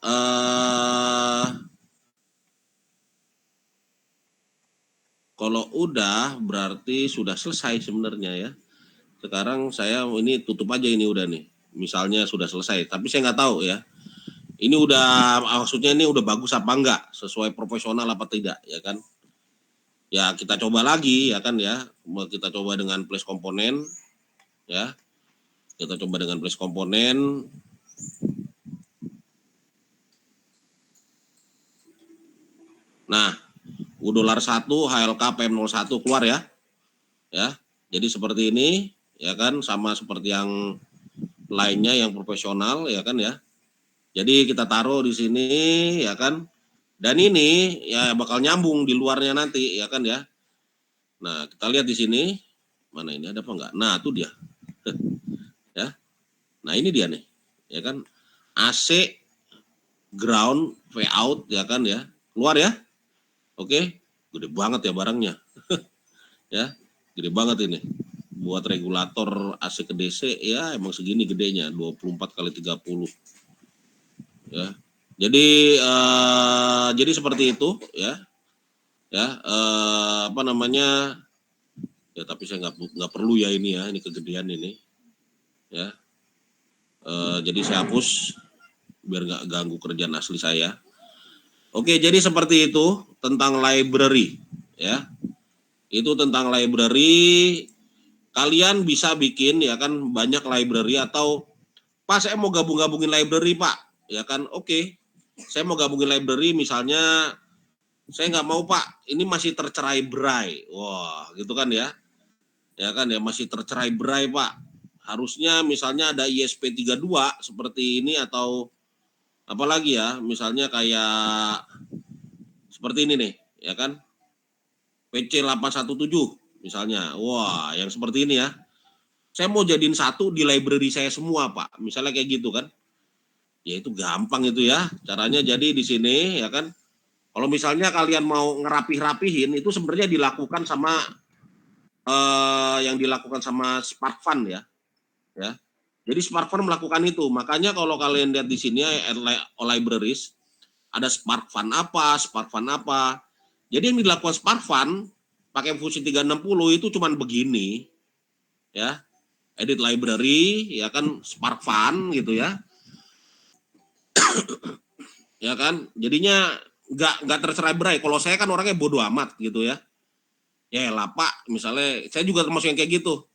berarti sudah selesai sebenarnya ya. Sekarang saya ini tutup aja ini udah nih. Misalnya sudah selesai, tapi saya nggak tahu ya. Ini udah maksudnya ini udah bagus apa enggak, sesuai profesional apa tidak ya kan. Ya kita coba lagi ya kan ya. Kita coba dengan place komponen ya. Kita coba dengan place komponen. Nah, $1 HLK PM01 keluar ya. Ya. Jadi seperti ini ya kan, sama seperti yang lainnya yang profesional ya kan ya. Jadi kita taruh di sini ya kan. Dan ini ya bakal nyambung di luarnya nanti ya kan ya. Nah, kita lihat di sini. Mana ini ada apa enggak? Nah, itu dia. Ya. Nah, ini dia nih. Ya kan? AC ground V out ya kan ya. Keluar ya. Oke. Gede banget ya barangnya. Ya. Gede banget ini. Buat regulator AC ke DC ya emang segini gedenya, 24 kali 30. Ya. Jadi seperti itu ya. Ya, apa namanya? Ya tapi saya nggak perlu ya ini ya, ini kegedean ini. Ya. Jadi saya hapus biar nggak ganggu kerjaan asli saya. Oke, jadi seperti itu tentang library ya. Itu tentang library. Kalian bisa bikin ya kan banyak library, atau Pak saya mau gabungin library Pak ya kan. Oke, saya mau gabungin library, misalnya saya nggak mau Pak ini masih tercerai-berai, wah gitu kan ya kan ya, masih tercerai-berai Pak, harusnya misalnya ada ISP32 seperti ini, atau apalagi ya misalnya kayak seperti ini nih ya kan, PC817 misalnya, wah yang seperti ini ya, saya mau jadiin satu di library saya semua Pak, misalnya kayak gitu kan. Ya itu gampang itu ya caranya. Jadi di sini ya kan, kalau misalnya kalian mau ngerapih-rapihin itu sebenarnya dilakukan sama yang dilakukan sama SparkFun ya. Ya. Jadi SparkFun melakukan itu. Makanya kalau kalian lihat di sini libraries ada SparkFun apa, SparkFun apa. Jadi yang dilakukan SparkFun pakai Fusion 360 itu cuman begini ya. Edit library ya kan, SparkFun gitu ya. Ya kan, jadinya nggak tercerai-berai. Kalau saya kan orangnya bodoh amat gitu ya. Ya lah Pak, misalnya saya juga termasuk yang kayak gitu.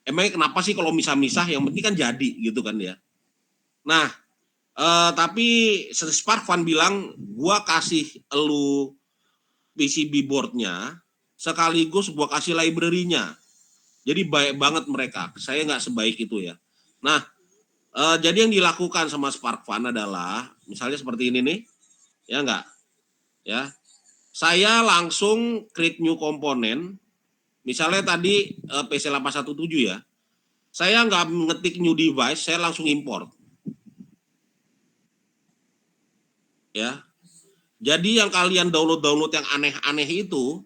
Emangnya kenapa sih kalau misah-misah, yang penting kan jadi gitu kan ya. Nah, tapi SparkFun bilang gua kasih elu PCB boardnya sekaligus gua kasih library-nya. Jadi baik banget mereka. Saya nggak sebaik itu ya. Nah, jadi yang dilakukan sama SparkFun adalah misalnya seperti ini nih, ya enggak? Ya, saya langsung create new komponen. Misalnya tadi PC817 ya, saya nggak ngetik new device, saya langsung import. Ya, jadi yang kalian download yang aneh-aneh itu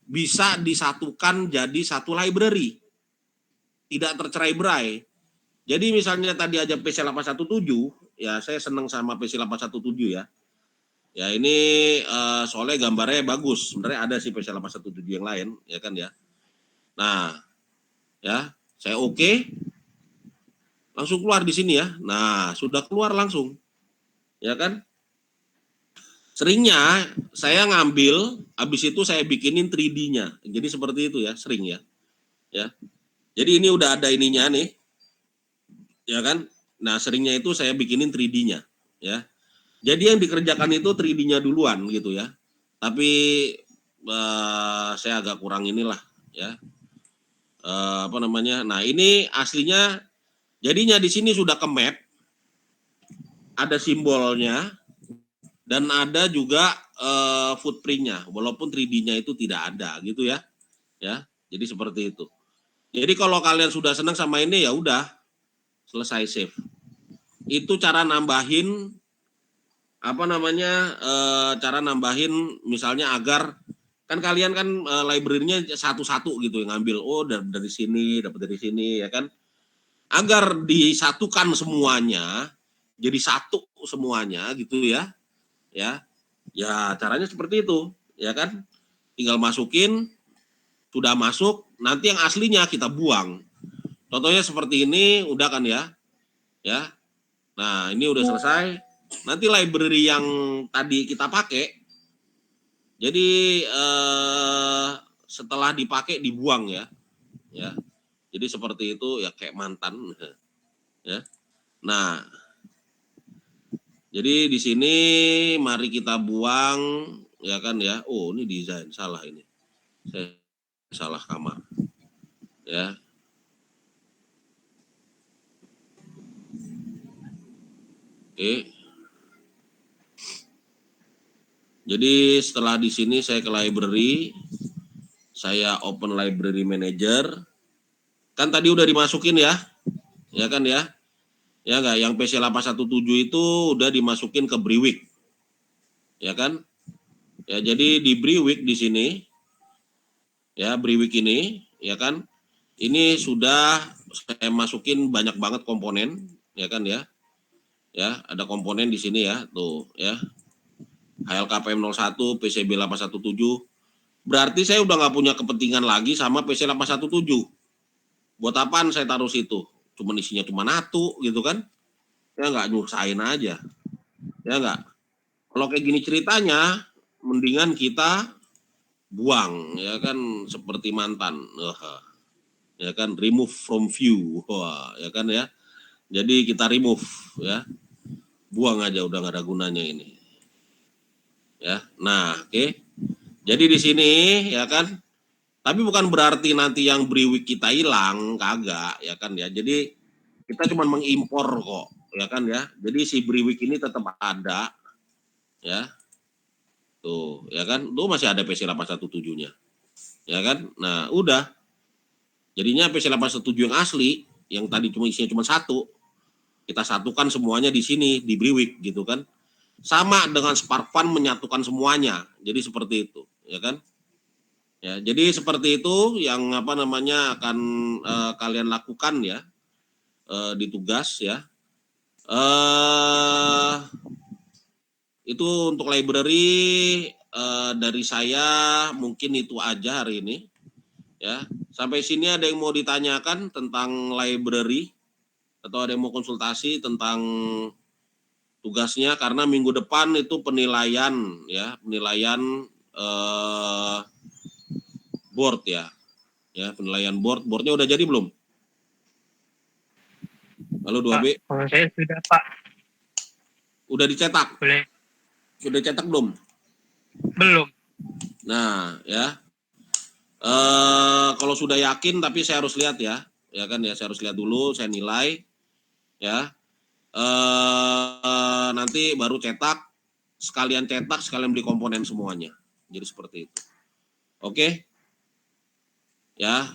bisa disatukan jadi satu library, tidak tercerai-berai. Jadi misalnya tadi aja PC817, ya saya seneng sama PC817 ya. Ya ini soalnya gambarnya bagus. Sebenarnya ada sih PC817 yang lain, ya kan ya. Nah, ya saya oke, langsung keluar di sini ya. Nah, sudah keluar langsung, ya kan. Seringnya saya ngambil, habis itu saya bikinin 3D-nya. Jadi seperti itu ya, sering ya. Ya. Jadi ini udah ada ininya nih, ya kan. Nah, seringnya itu saya bikinin 3D-nya, ya. Jadi yang dikerjakan itu 3D-nya duluan gitu ya. Tapi saya agak kurang inilah, ya. Apa namanya? Nah, ini aslinya jadinya di sini sudah ke map, ada simbolnya, dan ada juga footprint-nya, walaupun 3D-nya itu tidak ada gitu ya. Ya, jadi seperti itu. Jadi kalau kalian sudah senang sama ini ya udah selesai save. Itu cara nambahin cara nambahin misalnya agar kan kalian kan library-nya satu-satu gitu yang ngambil dari sini dapat dari sini ya kan, agar disatukan semuanya jadi satu semuanya gitu ya caranya seperti itu ya kan, tinggal masukin, sudah masuk nanti yang aslinya kita buang, contohnya seperti ini udah kan ya. Nah ini udah selesai, nanti library yang tadi kita pakai jadi setelah dipakai dibuang ya. Jadi seperti itu ya kayak mantan ya. Nah, jadi di sini mari kita buang ya kan ya. Oh, ini desain salah ini. Saya salah kamar. Ya. Oke. Jadi setelah di sini saya ke library, saya open library manager. Kan tadi udah dimasukin ya. Ya kan ya. Ya enggak, yang PC817 itu udah dimasukin ke Briwick. Ya kan? Ya, jadi di Briwick di sini ya, Briwick ini ya kan. Ini sudah saya masukin banyak banget komponen ya kan ya. Ya, ada komponen di sini ya, tuh ya. HLKPM 01, PCB 817. Berarti saya udah nggak punya kepentingan lagi sama PC 817. Buat apaan saya taruh situ? Cuman isinya cuma satu gitu kan. Ya nggak, nyusahin aja. Ya nggak. Kalau kayak gini ceritanya, mendingan kita buang ya kan, seperti mantan. Ya kan, remove from view. Wah, ya kan ya. Jadi kita remove ya. Buang aja, udah nggak ada gunanya ini. Ya. Nah, oke. Jadi di sini ya kan, tapi bukan berarti nanti yang Briwick kita hilang, kagak ya kan ya. Jadi kita cuma mengimpor kok ya kan ya. Jadi si Briwick ini tetap ada ya. Tuh ya kan, tuh masih ada PC 817-nya. Ya kan? Nah, udah. Jadinya PC 817 yang asli, yang tadi cuma isinya cuma satu, kita satukan semuanya di sini di Briwick gitu kan. Sama dengan SparkFun menyatukan semuanya. Jadi seperti itu, ya kan? Ya, jadi seperti itu yang akan kalian lakukan ya di tugas ya. Itu untuk library dari saya mungkin itu aja hari ini ya. Sampai sini ada yang mau ditanyakan tentang library atau ada yang mau konsultasi tentang tugasnya, karena minggu depan itu penilaian board ya. Ya, penilaian boardnya udah jadi belum? Halo 2B. Pak, kalau saya sudah Pak. Udah dicetak? Boleh. Sudah dicetak belum? Belum. Nah, ya. Kalau sudah yakin, tapi saya harus lihat ya kan ya, saya harus lihat dulu, saya nilai ya. Nanti baru cetak, sekalian beli komponen semuanya. Jadi seperti itu. Oke. Ya,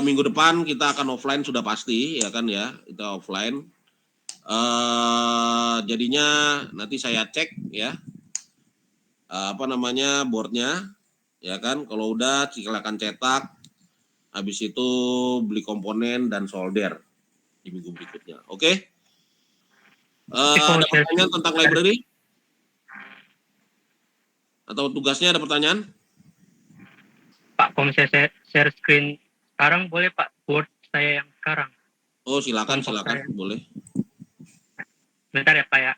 minggu depan kita akan offline sudah pasti ya kan ya, kita offline. Jadinya nanti saya cek ya boardnya ya kan, kalau udah silakan cetak, habis itu beli komponen dan solder di minggu berikutnya. Oke. Ada pertanyaan tentang library atau tugasnya, ada pertanyaan? Pak, kalau misalnya saya share screen sekarang boleh Pak, board saya yang sekarang? Oh, silakan boleh. Bentar ya Pak ya.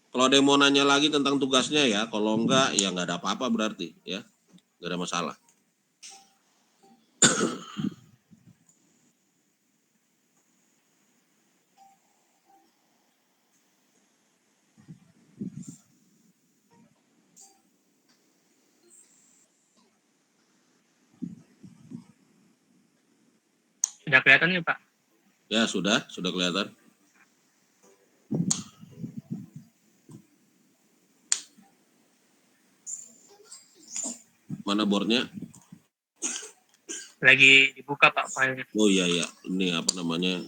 Kalau ada yang mau nanya lagi tentang tugasnya ya, kalau enggak ya enggak ada apa-apa berarti ya, enggak ada masalah. Sudah kelihatan nih Pak? Ya sudah kelihatan. Mana boardnya? Lagi dibuka Pak filenya. Oh iya, ini apa namanya?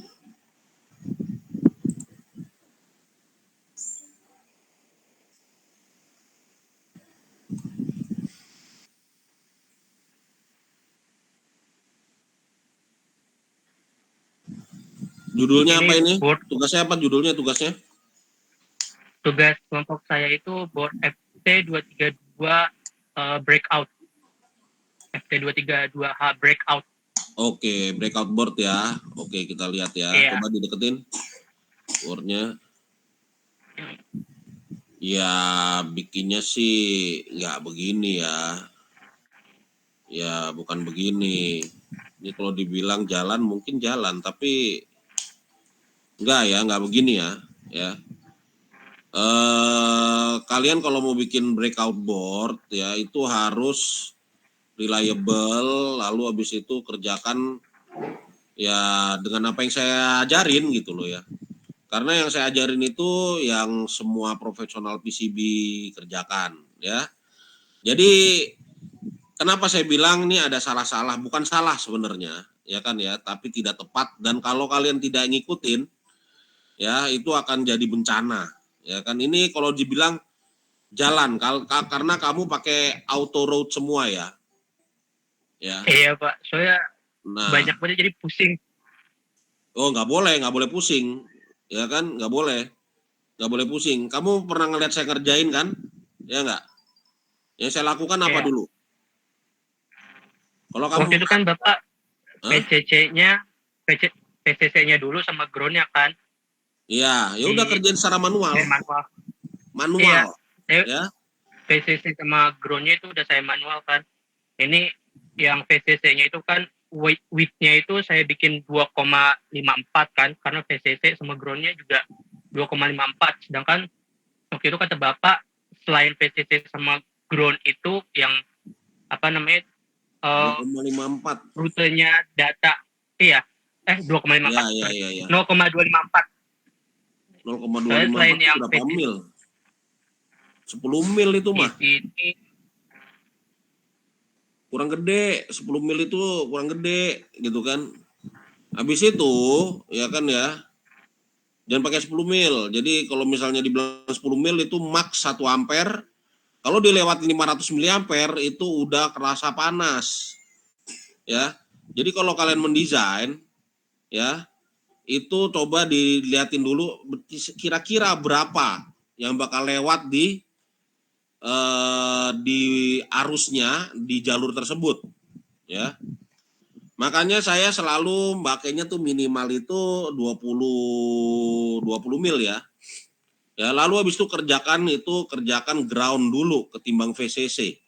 Judulnya apa ini? Board Tugasnya apa judulnya tugasnya? tugas kelompok saya itu board FT232 breakout. FT232H breakout. Oke, breakout board ya. Oke, kita lihat ya. Iya. Coba dideketin boardnya. Ya, bikinnya sih nggak begini ya. Ya, bukan begini. Ini kalau dibilang jalan mungkin jalan, tapi nggak begini ya. Ya. Kalian kalau mau bikin breakout board ya itu harus reliable, lalu habis itu kerjakan ya dengan apa yang saya ajarin gitu loh ya. Karena yang saya ajarin itu yang semua profesional PCB kerjakan ya. Jadi kenapa saya bilang ini ada salah-salah, bukan salah sebenarnya ya kan ya, tapi tidak tepat, dan kalau kalian tidak ngikutin ya itu akan jadi bencana ya kan. Ini kalau dibilang jalan karena kamu pakai auto road semua ya. Ya. Iya Pak, soalnya Nah, banyak banget jadi pusing. oh nggak boleh pusing, ya kan, nggak boleh pusing. Kamu pernah ngeliat saya ngerjain kan, ya nggak? Yang saya lakukan apa Iya. dulu? Kalau kamu Waktu itu kan Bapak Hah? PCC-nya dulu sama ground-nya kan. Iya, ya udah kerjain secara manual. Iya, Ya. PCC sama ground-nya itu udah saya manual kan. Ini yang PCC-nya itu kan width-nya itu saya bikin 2,54 kan, karena PCC sama ground-nya juga 2,54. Sedangkan waktu itu kata Bapak, selain PCC sama ground itu yang apa namanya 2,54. rutenya data 2,54 Iya. 0,254. 0,254 Selain itu yang berapa PCC mil? 10 mil itu mah. ini Kurang gede, 10 mil itu kurang gede gitu kan. Habis itu ya kan ya, jangan pakai 10 mil. Jadi kalau misalnya dibilang 10 mil itu max 1 ampere. Kalau dilewati 500 miliampere itu udah kerasa panas. Ya. Jadi kalau kalian mendesain ya, itu coba dilihatin dulu kira-kira berapa yang bakal lewat di arusnya di jalur tersebut ya. Makanya saya selalu pakainya tuh minimal itu 20 mil ya. Ya, lalu habis itu kerjakan ground dulu ketimbang VCC.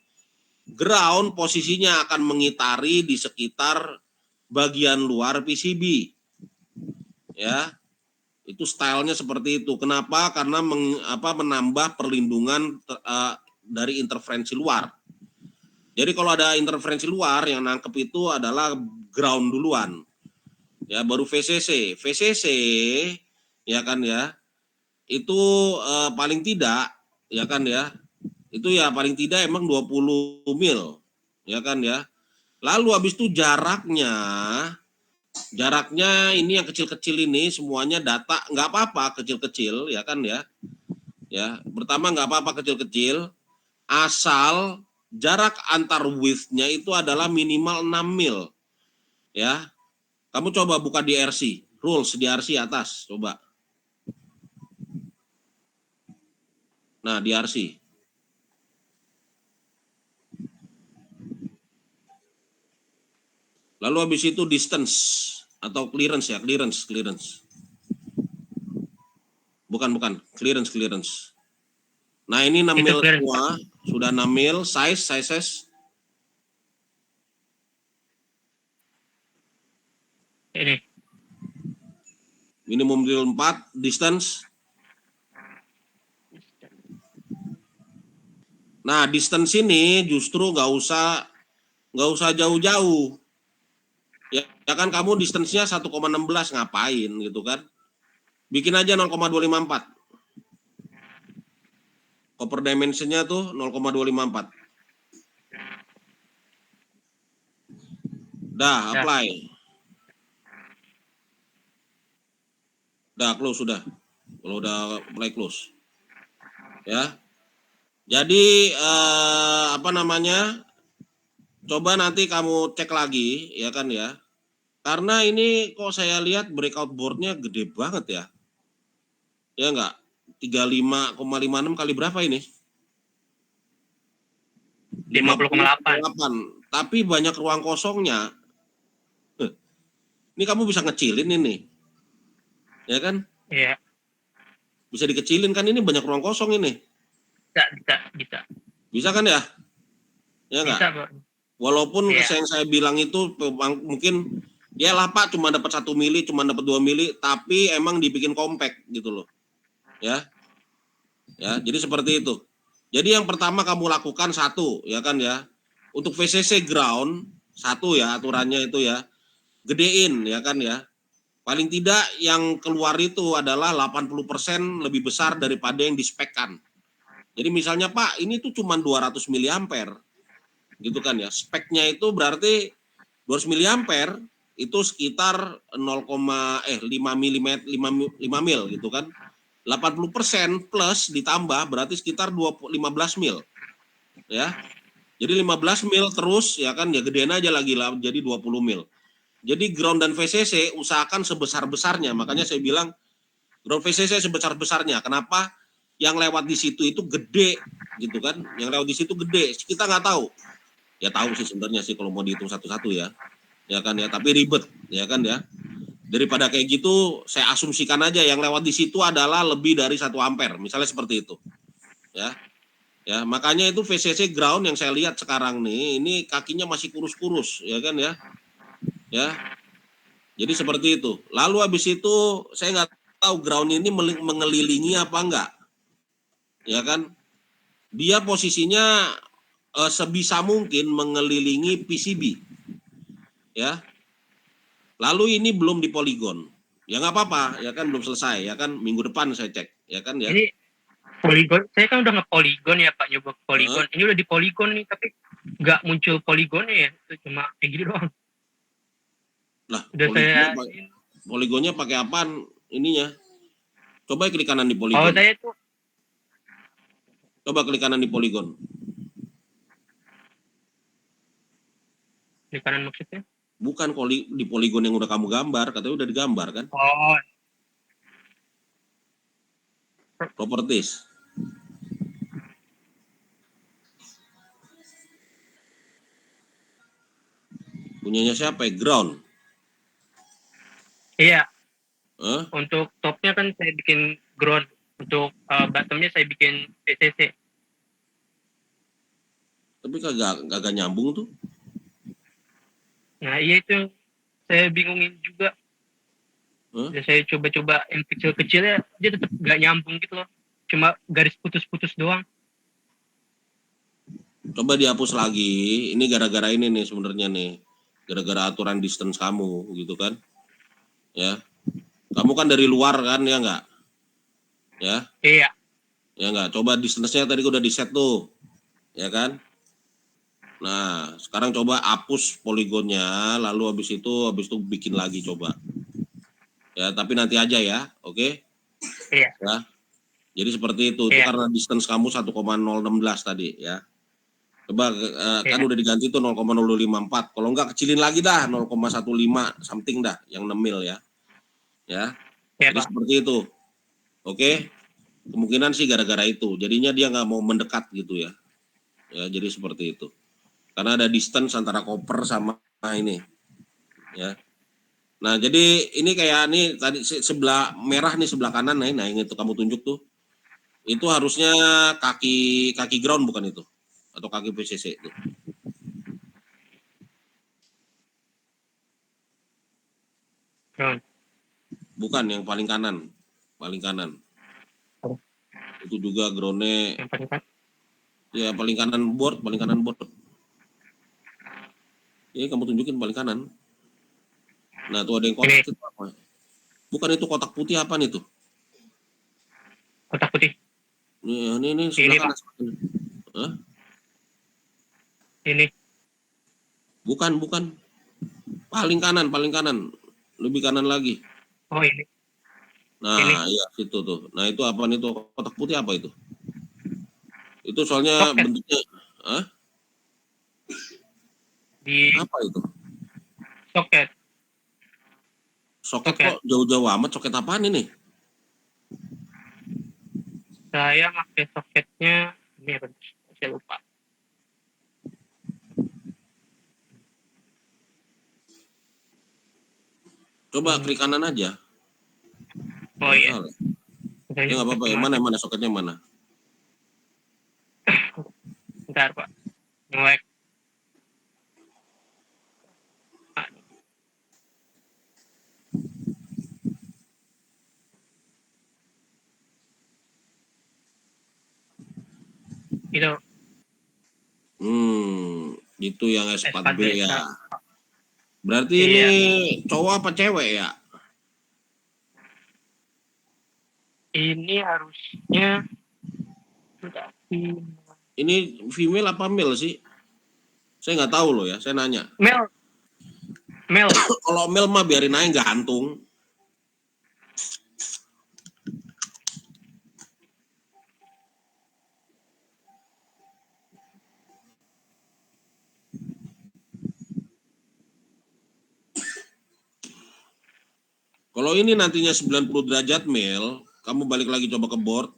Ground posisinya akan mengitari di sekitar bagian luar PCB. Ya. Itu stylenya seperti itu. Kenapa? Karena menambah perlindungan dari interferensi luar. Jadi kalau ada interferensi luar yang nangkep itu adalah ground duluan. Ya, baru VCC. VCC ya kan ya. Itu paling tidak ya kan ya. Itu ya paling tidak emang 20 mil. Ya kan ya. Lalu habis itu jaraknya ini yang kecil-kecil ini semuanya data nggak apa-apa kecil-kecil ya kan ya. Ya, pertama nggak apa-apa kecil-kecil asal jarak antar width-nya itu adalah minimal 6 mil. Ya. Kamu coba buka di RC, rules di RC atas, coba. Nah, di RC. Lalu habis itu distance atau clearance ya, clearance. Bukan, clearance. Nah, ini 6 mil semua, sudah 6 mil, size. ini Minimum drill 4, distance. Nah, distance ini justru nggak usah jauh-jauh. Ya kan kamu distance-nya 1,16 ngapain gitu kan? Bikin aja 0,254. Copper dimension-nya tuh 0,254. Dah, Dah. apply. Dah, close sudah. Kalau udah apply, close. Ya. Jadi apa namanya? Coba nanti kamu cek lagi, ya kan ya. Karena ini kok saya lihat breakout board-nya gede banget ya. Ya enggak? 35,56 kali berapa ini? 50,8. Tapi banyak ruang kosongnya. Ini kamu bisa ngecilin ini. Ya kan? Iya, Bisa dikecilin kan, ini banyak ruang kosong ini. bisa. Bisa kan ya? Ya enggak? Bisa, Pak. Walaupun Iya. yang saya bilang itu mungkin ya lah Pak cuma dapat 1 mili, cuma dapat 2 mili, tapi emang dibikin compact gitu loh. Ya. Ya, jadi seperti itu. Jadi yang pertama kamu lakukan satu, ya kan ya. Untuk VCC ground satu ya aturannya itu ya. Gedein ya kan ya. Paling tidak yang keluar itu adalah 80% lebih besar daripada yang dispekkan. Jadi misalnya Pak, ini tuh cuma 200 miliampere. Gitu kan ya. Speknya itu berarti 200 miliampere itu sekitar 5 mil gitu kan. 80% plus ditambah berarti sekitar 15 mil. Ya. Jadi 15 mil terus ya kan ya gedein aja lagi lah jadi 20 mil. Jadi ground dan VCC usahakan sebesar-besarnya. Makanya saya bilang ground VCC sebesar-besarnya. Kenapa? Yang lewat di situ itu gede gitu kan. Yang lewat di situ gede. Kita nggak tahu. Ya tahu sih sebenarnya sih kalau mau dihitung satu-satu ya. Ya kan ya, tapi ribet ya kan ya. Daripada kayak gitu, saya asumsikan aja yang lewat di situ adalah lebih dari 1 ampere, misalnya seperti itu. Ya. Ya, makanya itu VCC ground yang saya lihat sekarang nih, ini kakinya masih kurus-kurus, ya kan ya. Ya. Jadi seperti itu. Lalu habis itu saya nggak tahu ground ini mengelilingi apa enggak. Ya kan? Dia posisinya sebisa mungkin mengelilingi PCB. Ya. Lalu ini belum di poligon. Ya nggak apa-apa, ya kan belum selesai, ya kan minggu depan saya cek, ya kan ya. Ini poligon, saya kan udah nge-poligon ya Pak, nyoba poligon. Ini udah di poligon nih, tapi nggak muncul poligonnya ya, itu cuma kayak gitu doang. Lah, Udah poligonnya pakai apaan ininya? Coba klik kanan di kalau poligon. saya tuh Coba klik kanan di poligon. di kanan maksudnya. Bukan di poligon yang udah kamu gambar, katanya udah digambar kan? Oh, Properties. Punyanya siapa ya? Ground. iya. Hah? Untuk topnya kan saya bikin ground, untuk bottomnya saya bikin PCC. Tapi kagak nyambung tuh. Nah iya itu yang saya bingungin juga. Ya, saya coba-coba yang kecil-kecilnya dia tetap nggak nyambung gitu loh. Cuma garis putus-putus doang. Coba dihapus lagi. Ini gara-gara ini nih sebenarnya nih. Gara-gara aturan distance kamu gitu kan. Ya. Kamu kan dari luar kan ya enggak? Ya. Iya. Ya enggak? Coba distance-nya tadi udah di set tuh. Ya kan? Nah, sekarang coba hapus poligonnya, lalu habis itu bikin lagi coba. Ya, tapi nanti aja ya, oke? Iya. Ya. Jadi seperti itu karena distance kamu 1,016 tadi ya. Coba kan udah diganti tuh 0,054. Kalau enggak kecilin lagi dah 0,15 something dah yang 6 mil ya. Ya. Jadi Pak. seperti itu. Oke. Kemungkinan sih gara-gara itu. Jadinya dia nggak mau mendekat gitu ya. Ya, jadi seperti itu. Karena ada distance antara koper sama ini. Ya. Nah, jadi ini kayak nih tadi sebelah merah nih sebelah kanan nah yang itu kamu tunjuk tuh. Itu harusnya kaki ground bukan itu? Atau kaki PCC itu? Bukan, yang paling kanan. Paling kanan. Oh. Itu juga groundnya. Yang paling kanan? Ya, paling kanan board. Ya, kamu tunjukin paling kanan. Nah, tuh ada yang kotak itu apa? Bukan itu kotak putih apa nih tuh? Kotak putih. Ini sebelah kanan. Hah? Ini. Bukan. Paling kanan, lebih kanan lagi. Oh ini. Nah, iya situ tuh. Nah itu apa nih tuh kotak putih apa itu? Itu soalnya Soket. bentuknya, Hah? Di Apa itu? soket. Soket kok jauh-jauh amat? Soket apaan ini? Saya pakai soketnya ini apa? Saya lupa. Coba klik kanan aja. Oh iya. Ya nggak apa-apa. Yang mana soketnya mana? Bentar Pak. Nge-lag. Itu Itu yang S4B ya. S4B. Berarti Iya. ini cowok apa cewek ya? Ini harusnya Ini female apa male sih? Saya nggak tahu loh ya, saya nanya. Mel. Kalau male mah biarin aja gantung. Kalau ini nantinya 90 derajat male, kamu balik lagi coba ke board.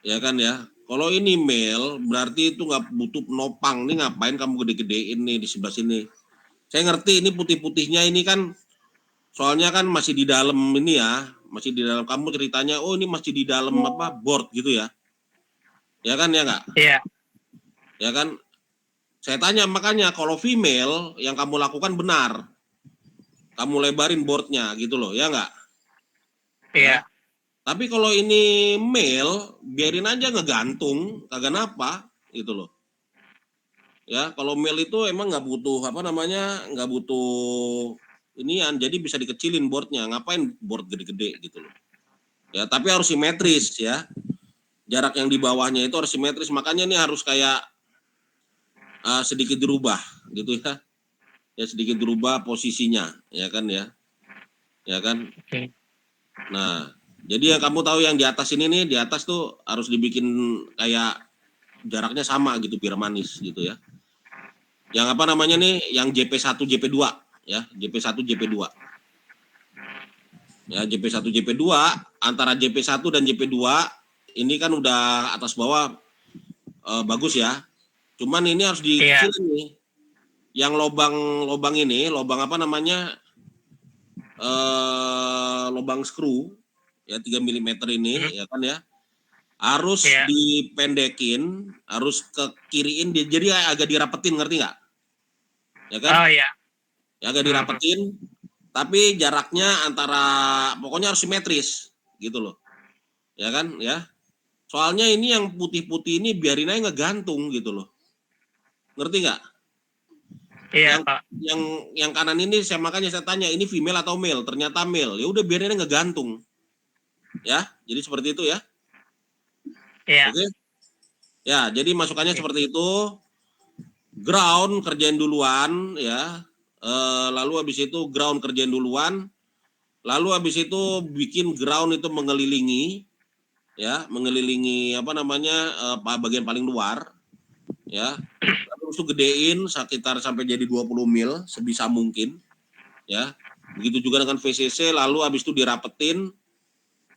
Ya kan ya. Kalau ini male, berarti itu nggak butuh penopang. Nih ngapain kamu gede-gedein nih di sebelah sini. Saya ngerti ini putih-putihnya ini kan, soalnya kan masih di dalam ini ya. Masih di dalam, kamu ceritanya, oh ini masih di dalam apa board gitu ya. Ya kan ya nggak? Iya. Ya kan? Saya tanya makanya kalau female yang kamu lakukan benar. Kamu lebarin boardnya gitu loh, ya nggak? Iya. Ya? Tapi kalau ini male, biarin aja ngegantung, kagak napa, gitu loh. Ya, kalau male itu emang nggak butuh apa namanya, nggak butuh inian, jadi bisa dikecilin boardnya. Ngapain board gede-gede gitu loh. Ya, tapi harus simetris ya. Jarak yang di bawahnya itu harus simetris, makanya ini harus kayak sedikit dirubah gitu ya. Ya sedikit berubah posisinya, ya kan ya. Ya kan? Oke. Nah, jadi yang kamu tahu yang di atas ini nih, di atas tuh harus dibikin kayak jaraknya sama gitu biar manis gitu ya. Yang apa namanya nih, yang JP1 JP2 ya, JP1 JP2. Ya, JP1 JP2 antara JP1 dan JP2 ini kan udah atas bawah bagus ya. Cuman ini harus dikecilin nih. Yang lobang ini, lobang apa namanya? Lubang skru ya 3 mm ini ya kan ya harus dipendekin, harus ke kiriin jadi agak dirapetin, ngerti nggak? Ya kan? Oh iya. Ya agak dirapetin, tapi jaraknya antara pokoknya harus simetris gitu loh. Ya kan ya? Soalnya ini yang putih-putih ini biarin aja ngegantung gitu loh. Ngerti nggak? Iya, Pak. Yang kanan ini makanya saya tanya ini female atau male, ternyata male. Ya udah biarin aja ngegantung. Ya, jadi seperti itu ya. Iya. Oke. Ya, jadi masukannya seperti itu. Ground kerjain duluan ya. Lalu habis itu ground kerjain duluan. Lalu habis itu bikin ground itu mengelilingi ya, mengelilingi apa namanya bagian paling luar ya. Lalu itu gedein sekitar sampai jadi 20 mil sebisa mungkin ya. Begitu juga dengan VCC, lalu habis itu dirapetin,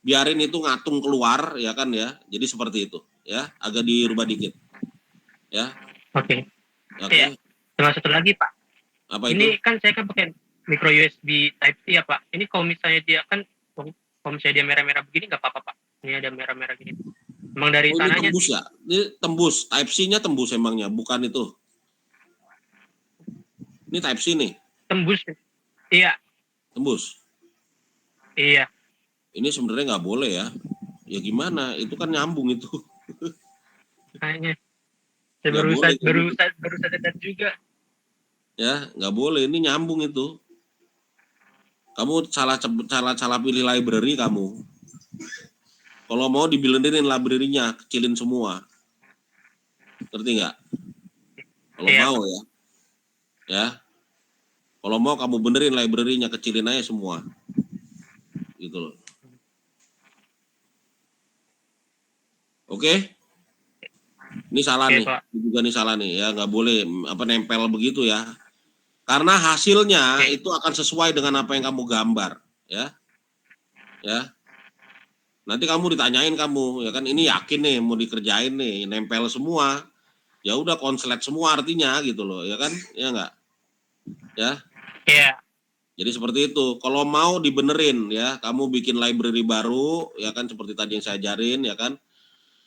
biarin itu ngatung keluar ya kan ya. Jadi seperti itu ya, agak dirubah dikit. Ya. Oke. Oke. Iya. Sama satu lagi, Pak. Apa ini itu? kan saya kan pakai micro USB Type C ya, Pak. Ini kalau misalnya dia kan kalau misalnya dia merah-merah begini nggak apa-apa, Pak. Ini ada merah-merah gini. Emang dari sananya ini tembus sih. ya? Ini tembus, Type C-nya tembus emangnya, bukan itu. Ini Type C nih. Tembus. Iya. Tembus. Iya. Ini sebenarnya nggak boleh ya. Ya gimana? Itu kan nyambung itu. Kayaknya. Saya baru sadar juga. Ya, nggak boleh. Ini nyambung itu. Kamu salah pilih library kamu. Kalau mau dibilenderin library-nya, kecilin semua. Ngerti nggak? Kalau mau ya. Ya. Kalau mau kamu benerin library-nya, kecilin aja semua. Gitu loh. Oke? Ini salah Oke, nih. Pak. Ini juga nih salah nih ya, nggak boleh nempel begitu ya. Karena hasilnya Oke. itu akan sesuai dengan apa yang kamu gambar, ya. Ya. Nanti kamu ditanyain kamu, ya kan ini yakin nih mau dikerjain nih, nempel semua. Ya udah konslet semua artinya gitu loh, ya kan? Ya enggak? Ya. Iya. Jadi seperti itu. Kalau mau dibenerin ya, kamu bikin library baru, ya kan seperti tadi yang saya ajarin, ya kan.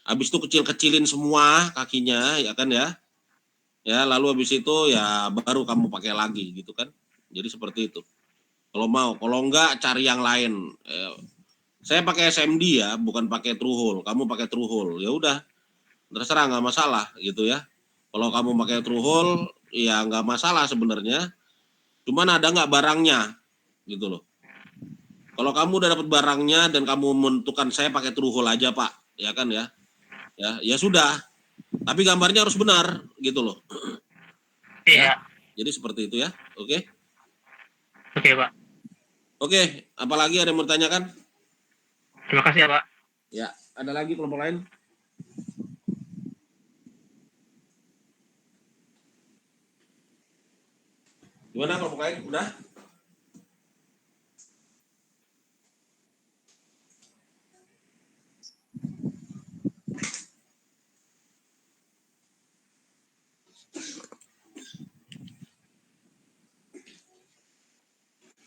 Habis itu kecil-kecilin semua kakinya, ya kan ya. Ya, lalu habis itu ya baru kamu pakai lagi gitu kan. Jadi seperti itu. Kalau mau, kalau enggak cari yang lain. Saya pakai SMD ya, bukan pakai TrueHole. Kamu pakai TrueHole, ya udah, terserah nggak masalah gitu ya. Kalau kamu pakai TrueHole, ya nggak masalah sebenarnya. Cuman ada nggak barangnya, gitu loh. Kalau kamu udah dapat barangnya dan kamu menentukan saya pakai TrueHole aja Pak, ya kan ya, ya sudah. Tapi gambarnya harus benar, gitu loh. Iya. Jadi seperti itu ya, oke? Oke, Pak. Oke, apalagi ada yang mau ditanyakan? Terima kasih ya, Pak. Ya, ada lagi kelompok lain? Gimana kelompok lain? Udah?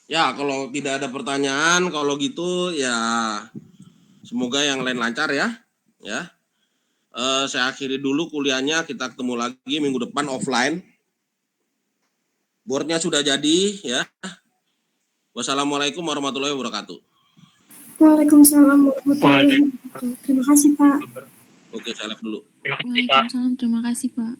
Ya, kalau tidak ada pertanyaan, kalau gitu ya semoga yang lain lancar ya. Ya, saya akhiri dulu kuliahnya. Kita ketemu lagi minggu depan offline. Boardnya sudah jadi ya. Wassalamualaikum warahmatullahi wabarakatuh. Waalaikumsalam warahmatullahi wabarakatuh. Terima kasih, Pak. Oke, saya live dulu. Terima kasih, Pak. Waalaikumsalam, terima kasih Pak.